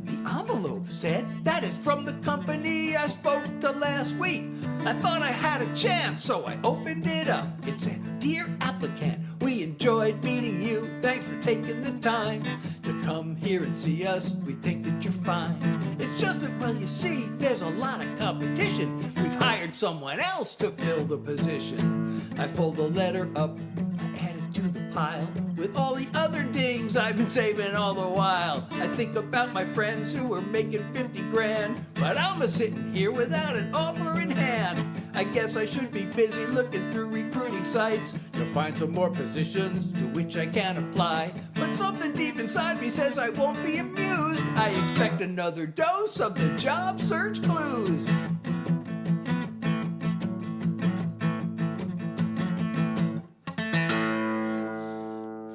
The envelope said, that is from the company I spoke to last week. I thought I had a chance, so I opened it up. It said, dear applicant, we enjoyed meeting you. Thanks for taking the time to come here and see us. We think that you're fine. It's just that, well, you see, there's a lot of competition. We've hired someone else to fill the position. I fold the letter up, I add it to the pile with all the other dings I've been saving all the while. I think about my friends who are making 50 grand, but I'm a sitting here without an offer in hand. I guess I should be busy looking through recruiting sites to find some more positions to which I can apply. But something deep inside me says I won't be amused. I expect another dose of the job search blues.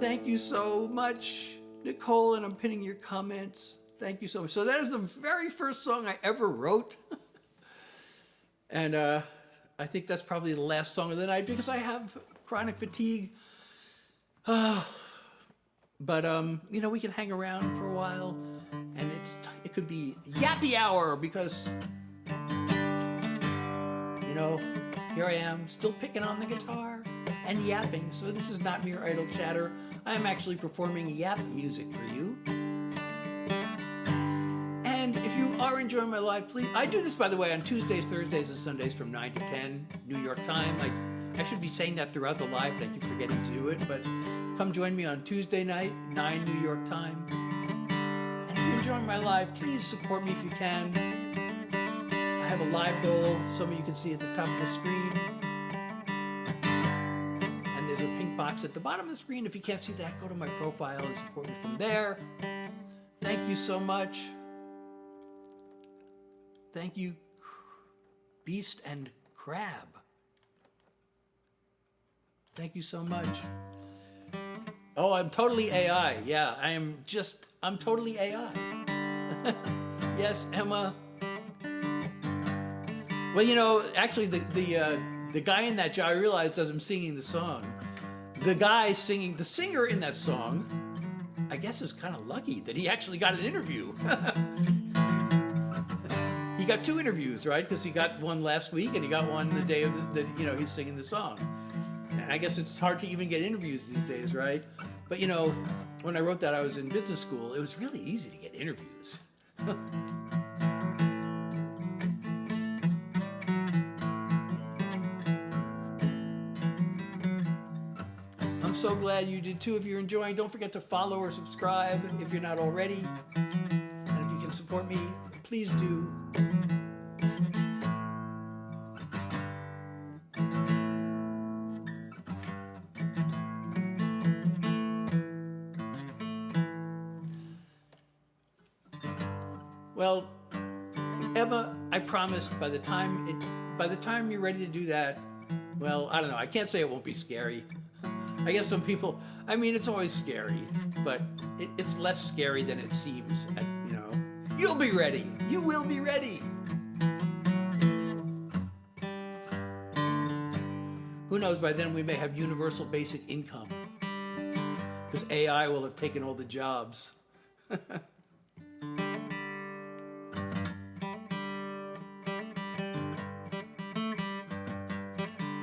Thank you so much, Nicole, and I'm pinning your comments. Thank you so much. So that is the very first song I ever wrote. And I think that's probably the last song of the night because I have chronic fatigue. But you know, we can hang around for a while, and it could be yappy hour because, you know, here I am still picking on the guitar and yapping. So this is not mere idle chatter. I am actually performing yap music for you. And if you are enjoying my live, please, I do this, by the way, on Tuesdays, Thursdays, and Sundays from 9 to 10, New York time. I should be saying that throughout the live, and I keep forgetting to do it, but come join me on Tuesday night, 9 New York time. And if you're enjoying my live, please support me if you can. I have a live goal, some of you can see at the top of the screen. And there's a pink box at the bottom of the screen. If you can't see that, go to my profile and support me from there. Thank you so much. Thank you, Beast and Crab. Thank you so much. Oh, I'm totally AI. Yeah, I'm totally AI. Yes, Emma. Well, you know, actually the guy in that job, I realized as I'm singing the song, the singer in that song, I guess is kind of lucky that he actually got an interview. He got 2 interviews, right? Because he got one last week and he got one the day of he's singing the song. And I guess it's hard to even get interviews these days, right? But you know, when I wrote that, I was in business school. It was really easy to get interviews. I'm so glad you did too. If you're enjoying, don't forget to follow or subscribe if you're not already. And if you can support me, please do. Well, Emma, I promised by the time you're ready to do that, well, I don't know. I can't say it won't be scary. I guess some people, I mean, it's always scary, but it's less scary than it seems. You know, you'll be ready. You will be ready. Who knows? By then we may have universal basic income because AI will have taken all the jobs.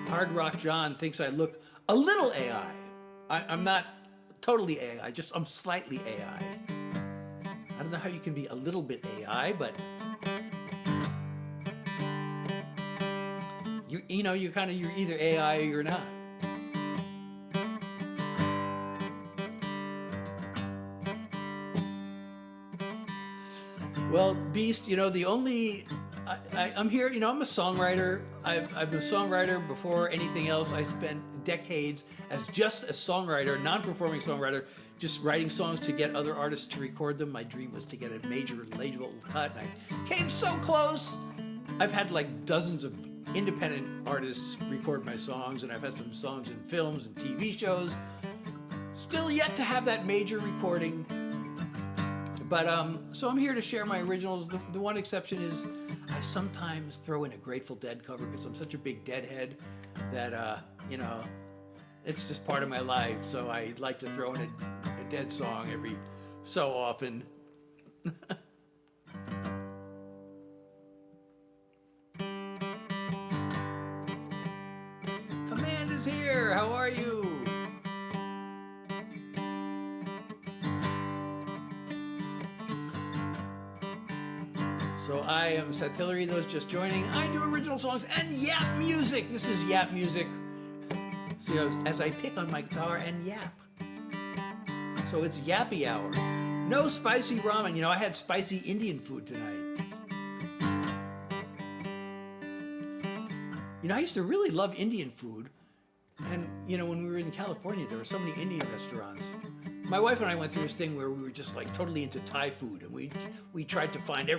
Hard Rock John thinks I look a little AI. I'm not totally AI, I'm slightly AI. I don't know how you can be a little bit AI, but you're either AI or you're not. Well, Beast, I'm here, I'm a songwriter. I've been a songwriter before anything else. I spent decades as just a songwriter, non-performing songwriter, just writing songs to get other artists to record them. My dream was to get a major label cut, and I came so close. I've had like dozens of independent artists record my songs, and I've had some songs in films and TV shows. Still yet to have that major recording. But so I'm here to share my originals. The one exception is I sometimes throw in a Grateful Dead cover because I'm such a big Deadhead that it's just part of my life. So I like to throw in a Dead song every so often. Command is here. How are you? So I am Seth Hillary, those just joining. I do original songs and yap music. This is yap music. See, as I pick on my guitar and yap. So it's yappy hour. No spicy ramen. I had spicy Indian food tonight. I used to really love Indian food. And, when we were in California, there were so many Indian restaurants. My wife and I went through this thing where we were just like totally into Thai food, and we tried to find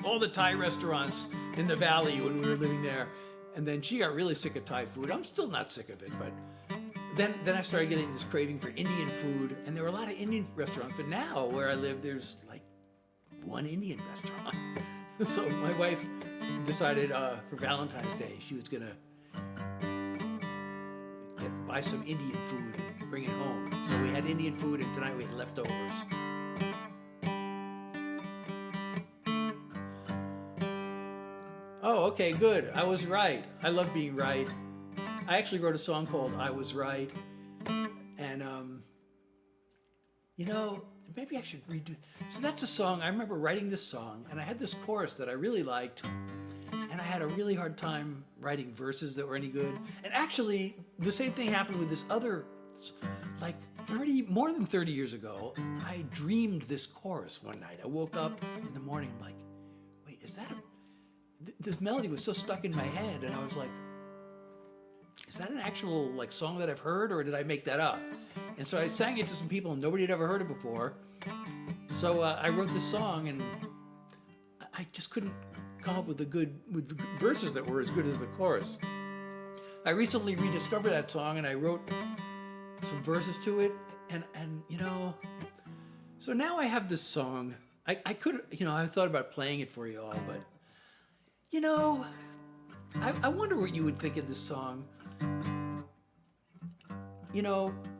all the Thai restaurants in the valley when we were living there. And then she got really sick of Thai food. I'm still not sick of it, but then I started getting this craving for Indian food, and there were a lot of Indian restaurants. But now where I live, there's like one Indian restaurant. So my wife decided for Valentine's Day she was gonna buy some Indian food and bring it home. So we had Indian food, and tonight we had leftovers. Oh, okay, good. I was right. I love being right. I actually wrote a song called I Was Right. And, maybe I should redo. So that's a song. I remember writing this song, and I had this chorus that I really liked. And I had a really hard time writing verses that were any good. And actually, the same thing happened with this other, like more than 30 years ago, I dreamed this chorus one night. I woke up in the morning, I'm like, wait, is that this melody was so stuck in my head, and I was like, is that an actual song that I've heard, or did I make that up? And so I sang it to some people, and nobody had ever heard it before. So I wrote this song, and I just couldn't come up with with verses that were as good as the chorus. I recently rediscovered that song, and I wrote some verses to it, and so now I have this song. I could, I thought about playing it for you all, but I wonder what you would think of this song.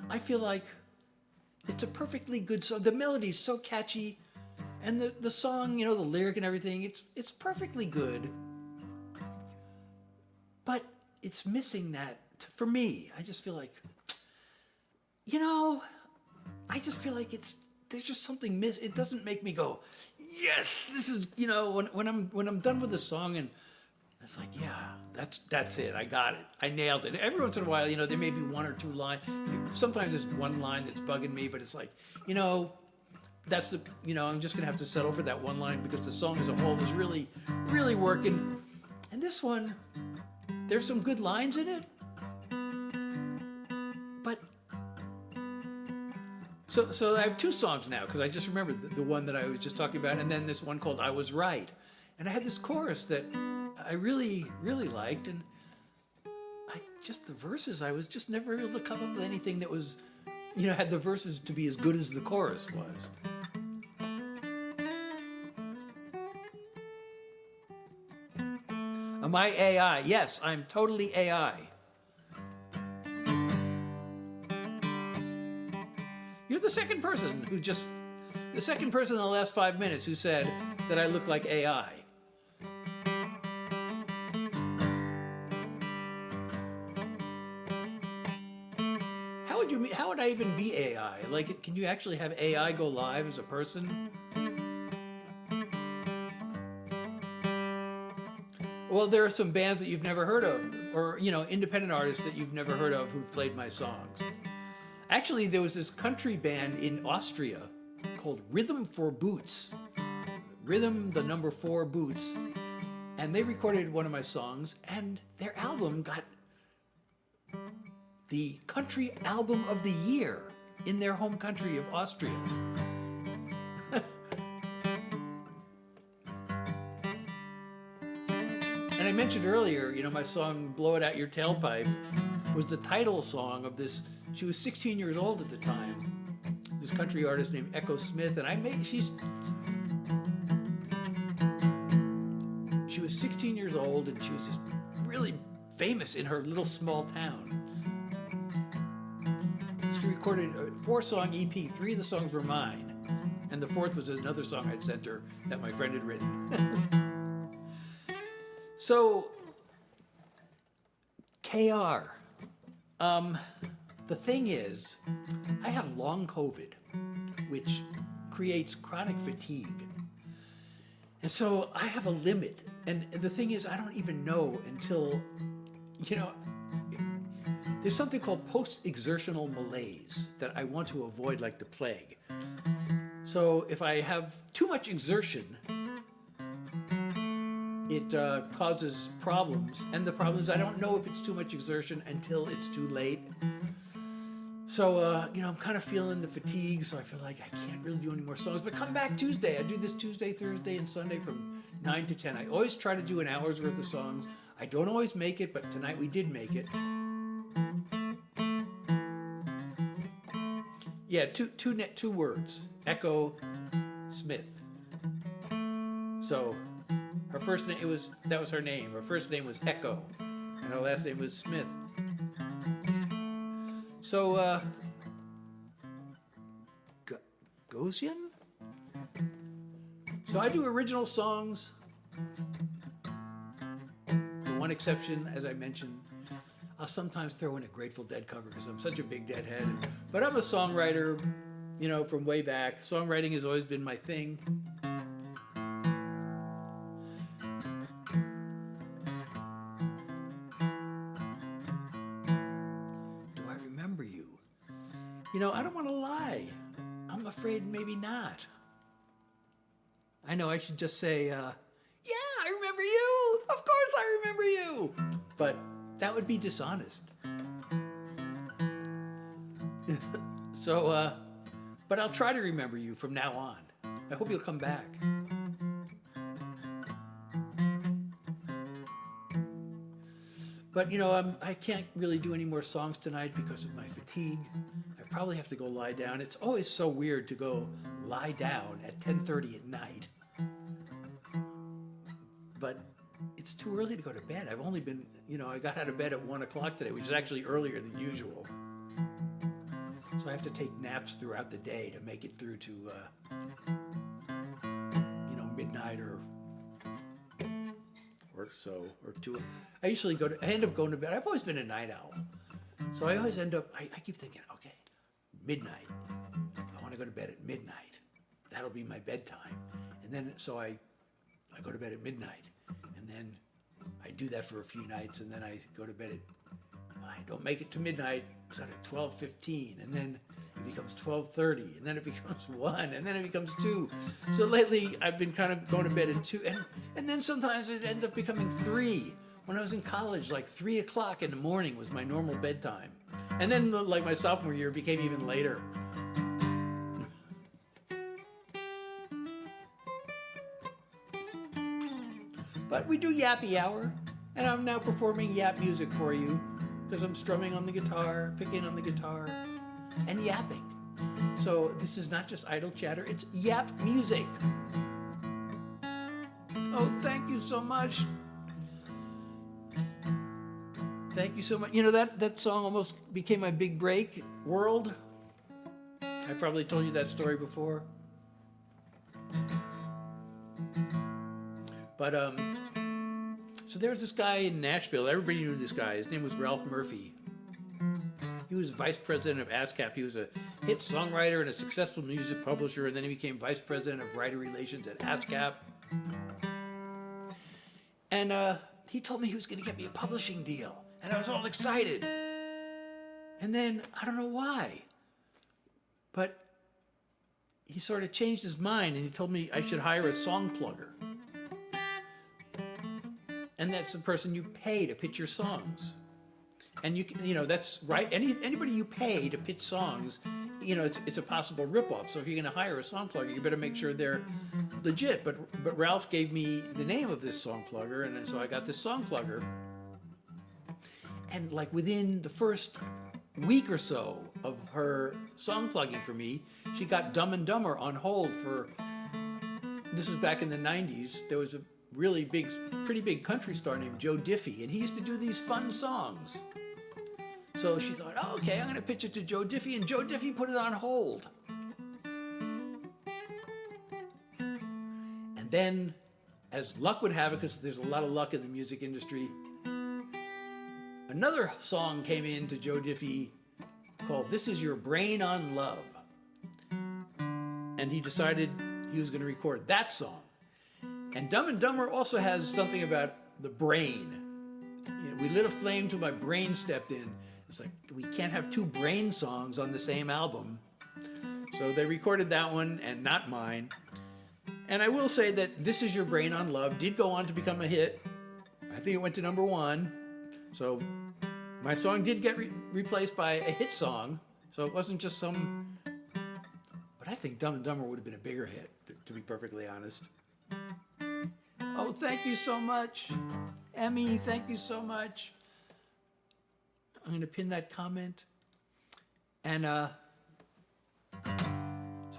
I feel like it's a perfectly good song. The melody's so catchy. And the song, the lyric and everything, it's perfectly good. But it's missing that, for me. I just feel like, there's just something missing. It doesn't make me go, yes, this is, when I'm done with the song, and it's like, yeah, that's it. I got it. I nailed it. Every once in a while, there may be one or two lines. Sometimes it's one line that's bugging me, but it's like, that's I'm just gonna have to settle for that one line because the song as a whole is really, really working. And this one, there's some good lines in it, but so I have two songs now because I just remembered the one that I was just talking about, and then this one called I Was Right. And I had this chorus that I really, really liked, and the verses, I was just never able to come up with anything that was, had the verses to be as good as the chorus was. Am I AI? Yes, I'm totally AI. You're the second person in the last 5 minutes who said that I look like AI. How would I even be AI? Can you actually have AI go live as a person? Well, there are some bands that you've never heard of. or independent artists that you've never heard of who've played my songs. Actually, there was this country band in Austria called Rhythm for Boots. Rhythm, the number 4 Boots. And they recorded one of my songs, and their album got the Country Album of the Year in their home country of Austria. And I mentioned earlier, my song Blow It Out Your Tailpipe was the title song of this. She was 16 years old at the time. This country artist named Echo Smith, and she was 16 years old, and she was just really famous in her little small town. She recorded a 4-song EP. 3 of the songs were mine, and the 4th was another song I'd sent her that my friend had written. So, KR. The thing is, I have long COVID, which creates chronic fatigue. And so I have a limit. And the thing is, I don't even know until, there's something called post-exertional malaise that I want to avoid like the plague. So if I have too much exertion, it causes problems. And the problem is I don't know if it's too much exertion until it's too late. So, I'm kind of feeling the fatigue, so I feel like I can't really do any more songs. But come back Tuesday. I do this Tuesday, Thursday, and Sunday from 9 to 10. I always try to do an hour's worth of songs. I don't always make it, but tonight we did make it. Yeah, two words. Echo Smith. So, her first name, that was her name. Her first name was Echo, and her last name was Smith. So, Gaussian? So I do original songs. The one exception, as I mentioned, I'll sometimes throw in a Grateful Dead cover because I'm such a big Deadhead. But I'm a songwriter, from way back. Songwriting has always been my thing. I don't want to lie. I'm afraid maybe not. I know I should just say, yeah, I remember you. Of course I remember you. But that would be dishonest. So, but I'll try to remember you from now on. I hope you'll come back. But, I can't really do any more songs tonight because of my fatigue. I probably have to go lie down. It's always so weird to go lie down at 10:30 at night. But it's too early to go to bed. I've only been, I got out of bed at 1 o'clock today, which is actually earlier than usual. So I have to take naps throughout the day to make it through to, midnight or so, or 2. I end up going to bed. I've always been a night owl. So I always end up, I keep thinking, okay, midnight. I want to go to bed at midnight. That'll be my bedtime. And then, so I go to bed at midnight. And then I do that for a few nights. And then I go to bed I don't make it to midnight. It's at 12:15. And then it becomes 12:30. And then it becomes 1. And then it becomes 2. So lately I've been kind of going to bed at 2. And then sometimes it ends up becoming 3. When I was in college, like 3 o'clock in the morning was my normal bedtime. And then like my sophomore year, it became even later. But we do Yappy Hour, and I'm now performing yap music for you because I'm strumming on the guitar, picking on the guitar, and yapping. So this is not just idle chatter, it's yap music. Oh, thank you so much. Thank you so much. That song almost became my big break, World. I probably told you that story before. But, so there was this guy in Nashville. Everybody knew this guy. His name was Ralph Murphy. He was vice president of ASCAP. He was a hit songwriter and a successful music publisher, and then he became vice president of writer relations at ASCAP. And he told me he was going to get me a publishing deal, and I was all excited. And then, I don't know why, but he sort of changed his mind, and he told me I should hire a song plugger. And that's the person you pay to pitch your songs. And that's right. Anybody you pay to pitch songs, it's a possible ripoff. So if you're going to hire a song plugger, you better make sure they're legit. But Ralph gave me the name of this song plugger, and so I got this song plugger. And like within the first week or so of her song plugging for me, she got Dumb and Dumber on hold for. This was back in the 90s. There was a really pretty big country star named Joe Diffie, and he used to do these fun songs. So she thought, oh, okay, I'm going to pitch it to Joe Diffie, and Joe Diffie put it on hold. And then, as luck would have it, because there's a lot of luck in the music industry, another song came in to Joe Diffie called This Is Your Brain on Love. And he decided he was going to record that song. And Dumb and Dumber also has something about the brain. We lit a flame till my brain stepped in. It's like, we can't have two brain songs on the same album. So they recorded that one and not mine. And I will say that This Is Your Brain on Love did go on to become a hit. I think it went to number 1. So my song did get replaced by a hit song. So it wasn't just some... But I think Dumb and Dumber would have been a bigger hit, to be perfectly honest. Oh, thank you so much. Emmy, thank you so much. I'm going to pin that comment. And so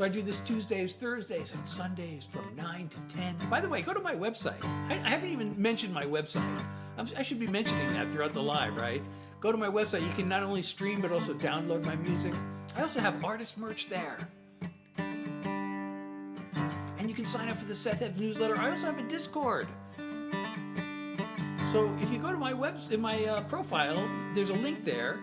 I do this Tuesdays, Thursdays, and Sundays from 9 to 10. By the way, go to my website. I haven't even mentioned my website. I should be mentioning that throughout the live, right? Go to my website. You can not only stream, but also download my music. I also have artist merch there. And you can sign up for the Seth Ed newsletter. I also have a Discord. So if you go to my profile, there's a link there.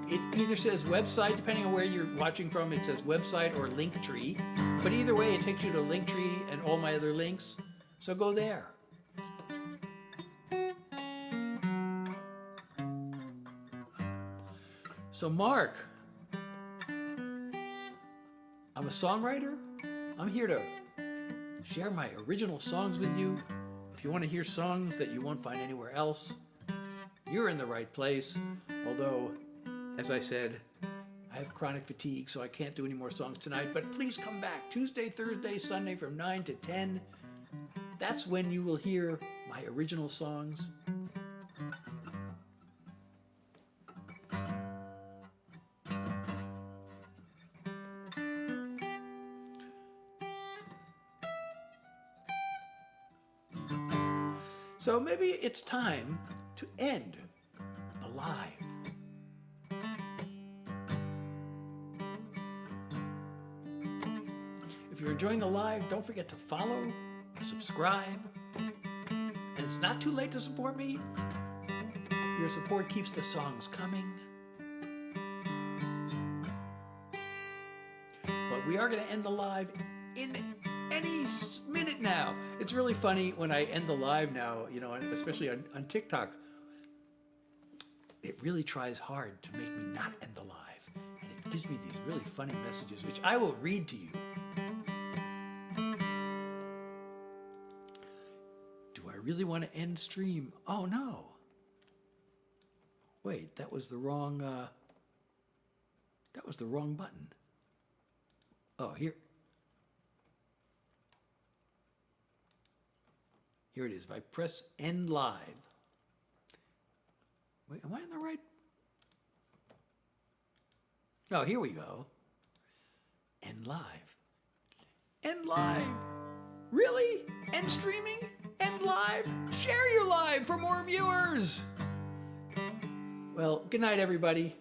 It either says website, depending on where you're watching from, it says website or Linktree. But either way, it takes you to Linktree and all my other links. So go there. So Mark, I'm a songwriter. I'm here to share my original songs with you. If you want to hear songs that you won't find anywhere else, you're in the right place. Although, as I said, I have chronic fatigue, so I can't do any more songs tonight. But please come back Tuesday, Thursday, Sunday from 9 to 10. That's when you will hear my original songs. So maybe it's time to end the live. If you're enjoying the live, don't forget to follow, subscribe, and it's not too late to support me. Your support keeps the songs coming. But we are going to end the live in any minute now. It's really funny when I end the live now, especially on TikTok. It really tries hard to make me not end the live. And it gives me these really funny messages, which I will read to you. Do I really want to end stream? Oh, no. Wait, that was the wrong button. Oh, here it is. If I press end live. Wait, am I on the right? Oh, here we go. End live. End live. Really? End streaming? End live? Share your live for more viewers. Well, good night, everybody.